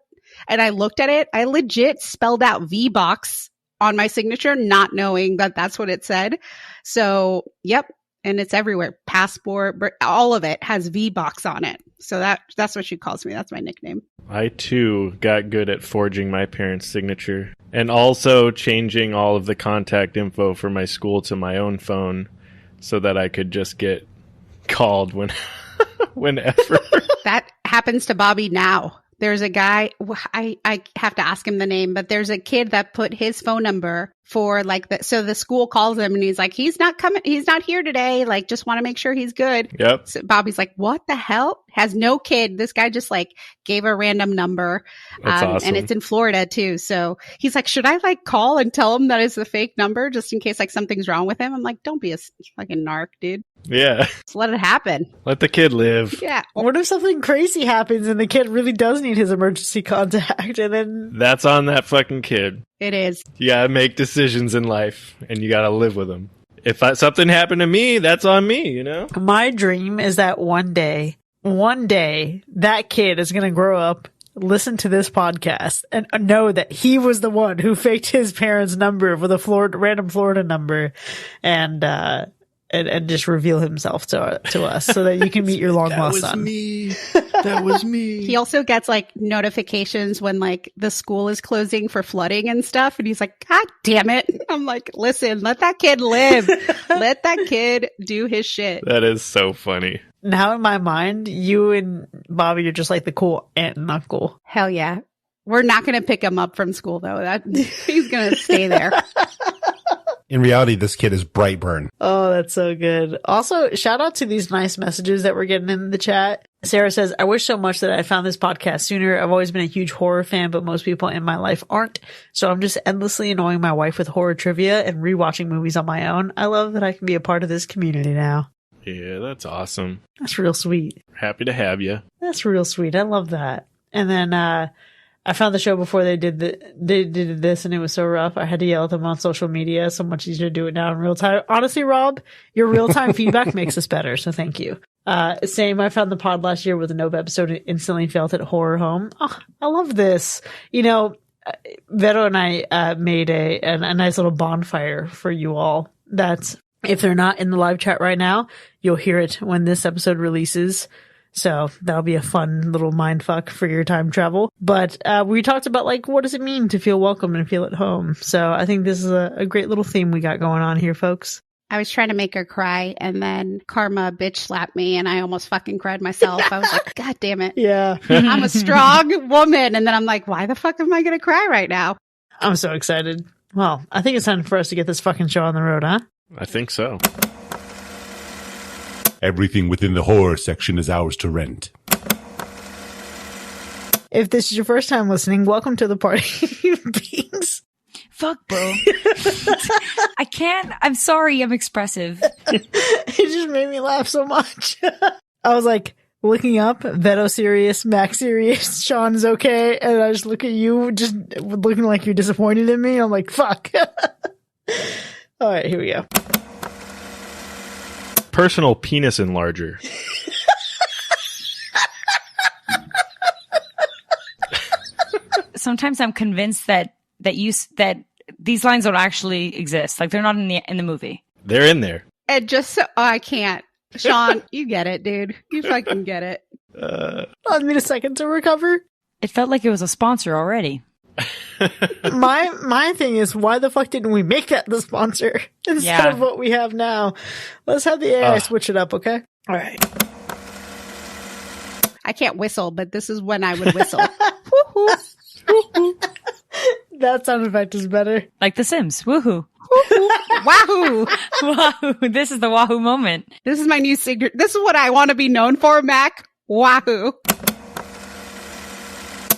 and I looked at it. I legit spelled out V-Box on my signature, not knowing that that's what it said. So, yep. And it's everywhere. Passport, all of it has V-Box on it. So that's what she calls me. That's my nickname. I, too, got good at forging my parents' signature. And also changing all of the contact info for my school to my own phone so that I could just get called whenever. That happens to Bobby now. There's a guy, I have to ask him the name, but there's a kid that put his phone number for like so the school calls him and he's like, he's not here today. Like, just want to make sure he's good. Yep. So Bobby's like, what the hell? Has no kid. This guy just like gave a random number. That's awesome. And it's in Florida too. So he's like, should I like call and tell him that it's a fake number just in case like something's wrong with him? I'm like, don't be a fucking narc, dude. Yeah. Just let it happen. Let the kid live. Yeah. What if something crazy happens and the kid really does need his emergency contact and then... That's on that fucking kid. It is. You gotta make decisions in life and you gotta live with them. If something happened to me, that's on me, you know? My dream is that one day, that kid is going to grow up, listen to this podcast, and know that he was the one who faked his parents' number with a random Florida number, and just reveal himself to us so that you can meet your long lost son. That was me. He also gets like notifications when like the school is closing for flooding and stuff. And he's like, God damn it. I'm like, listen, let that kid live. Let that kid do his shit. That is so funny. Now in my mind, you and Bobby are just like the cool aunt and uncle. Hell yeah. We're not going to pick him up from school though. He's going to stay there. In reality, this kid is Brightburn. Oh, that's so good. Also, shout out to these nice messages that we're getting in the chat. Sarah says, I wish so much that I found this podcast sooner. I've always been a huge horror fan, but most people in my life aren't. So I'm just endlessly annoying my wife with horror trivia and rewatching movies on my own. I love that I can be a part of this community now. Yeah, that's awesome. That's real sweet. Happy to have you. That's real sweet. I love that. And then, I found the show before they did this and it was so rough. I had to yell at them on social media. So much easier to do it now in real time. Honestly, Rob, your real time feedback makes us better. So thank you. Same. I found the pod last year with a Nova episode and instantly felt at horror home. Oh, I love this. You know, Vero and I, made a nice little bonfire for you all. That's, if they're not in the live chat right now, you'll hear it when this episode releases. So that'll be a fun little mind fuck for your time travel. But we talked about like, what does it mean to feel welcome and feel at home? So I think this is a great little theme we got going on here, folks. I was trying to make her cry and then Karma bitch slapped me and I almost fucking cried myself. I was like, God damn it. Yeah. I'm a strong woman. And then I'm like, why the fuck am I going to cry right now? I'm so excited. Well, I think it's time for us to get this fucking show on the road, huh? I think so. Everything within the horror section is ours to rent. If this is your first time listening, welcome to the party, beings. Fuck, bro. I can't. I'm sorry. I'm expressive. It just made me laugh so much. I was like looking up, Veto serious, Max serious, Sean's okay. And I just look at you just looking like you're disappointed in me. I'm like, fuck. All right, here we go. Personal penis enlarger. Sometimes I'm convinced that these lines don't actually exist. Like they're not in the movie. They're in there. And just so I can't. Sean, you get it, dude. You fucking get it. I'll need a second to recover. It felt like it was a sponsor already. My thing is, why the fuck didn't we make that the sponsor instead of what we have now? Let's have the AI switch it up, okay? All right. I can't whistle, but this is when I would whistle. That sound effect is better. Like The Sims. Woohoo. Wahoo! Wahoo. This is the wahoo moment. This is my new signature. This is what I want to be known for, Mac. Wahoo.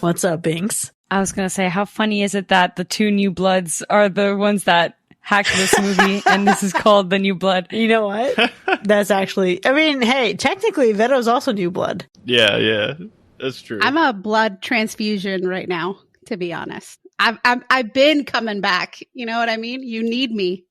What's up, Binks? I was going to say, how funny is it that the two New Bloods are the ones that hacked this movie and this is called The New Blood? You know what? That's actually, I mean, hey, technically Veto's also New Blood. Yeah. That's true. I'm a blood transfusion right now, to be honest. I've been coming back. You know what I mean? You need me.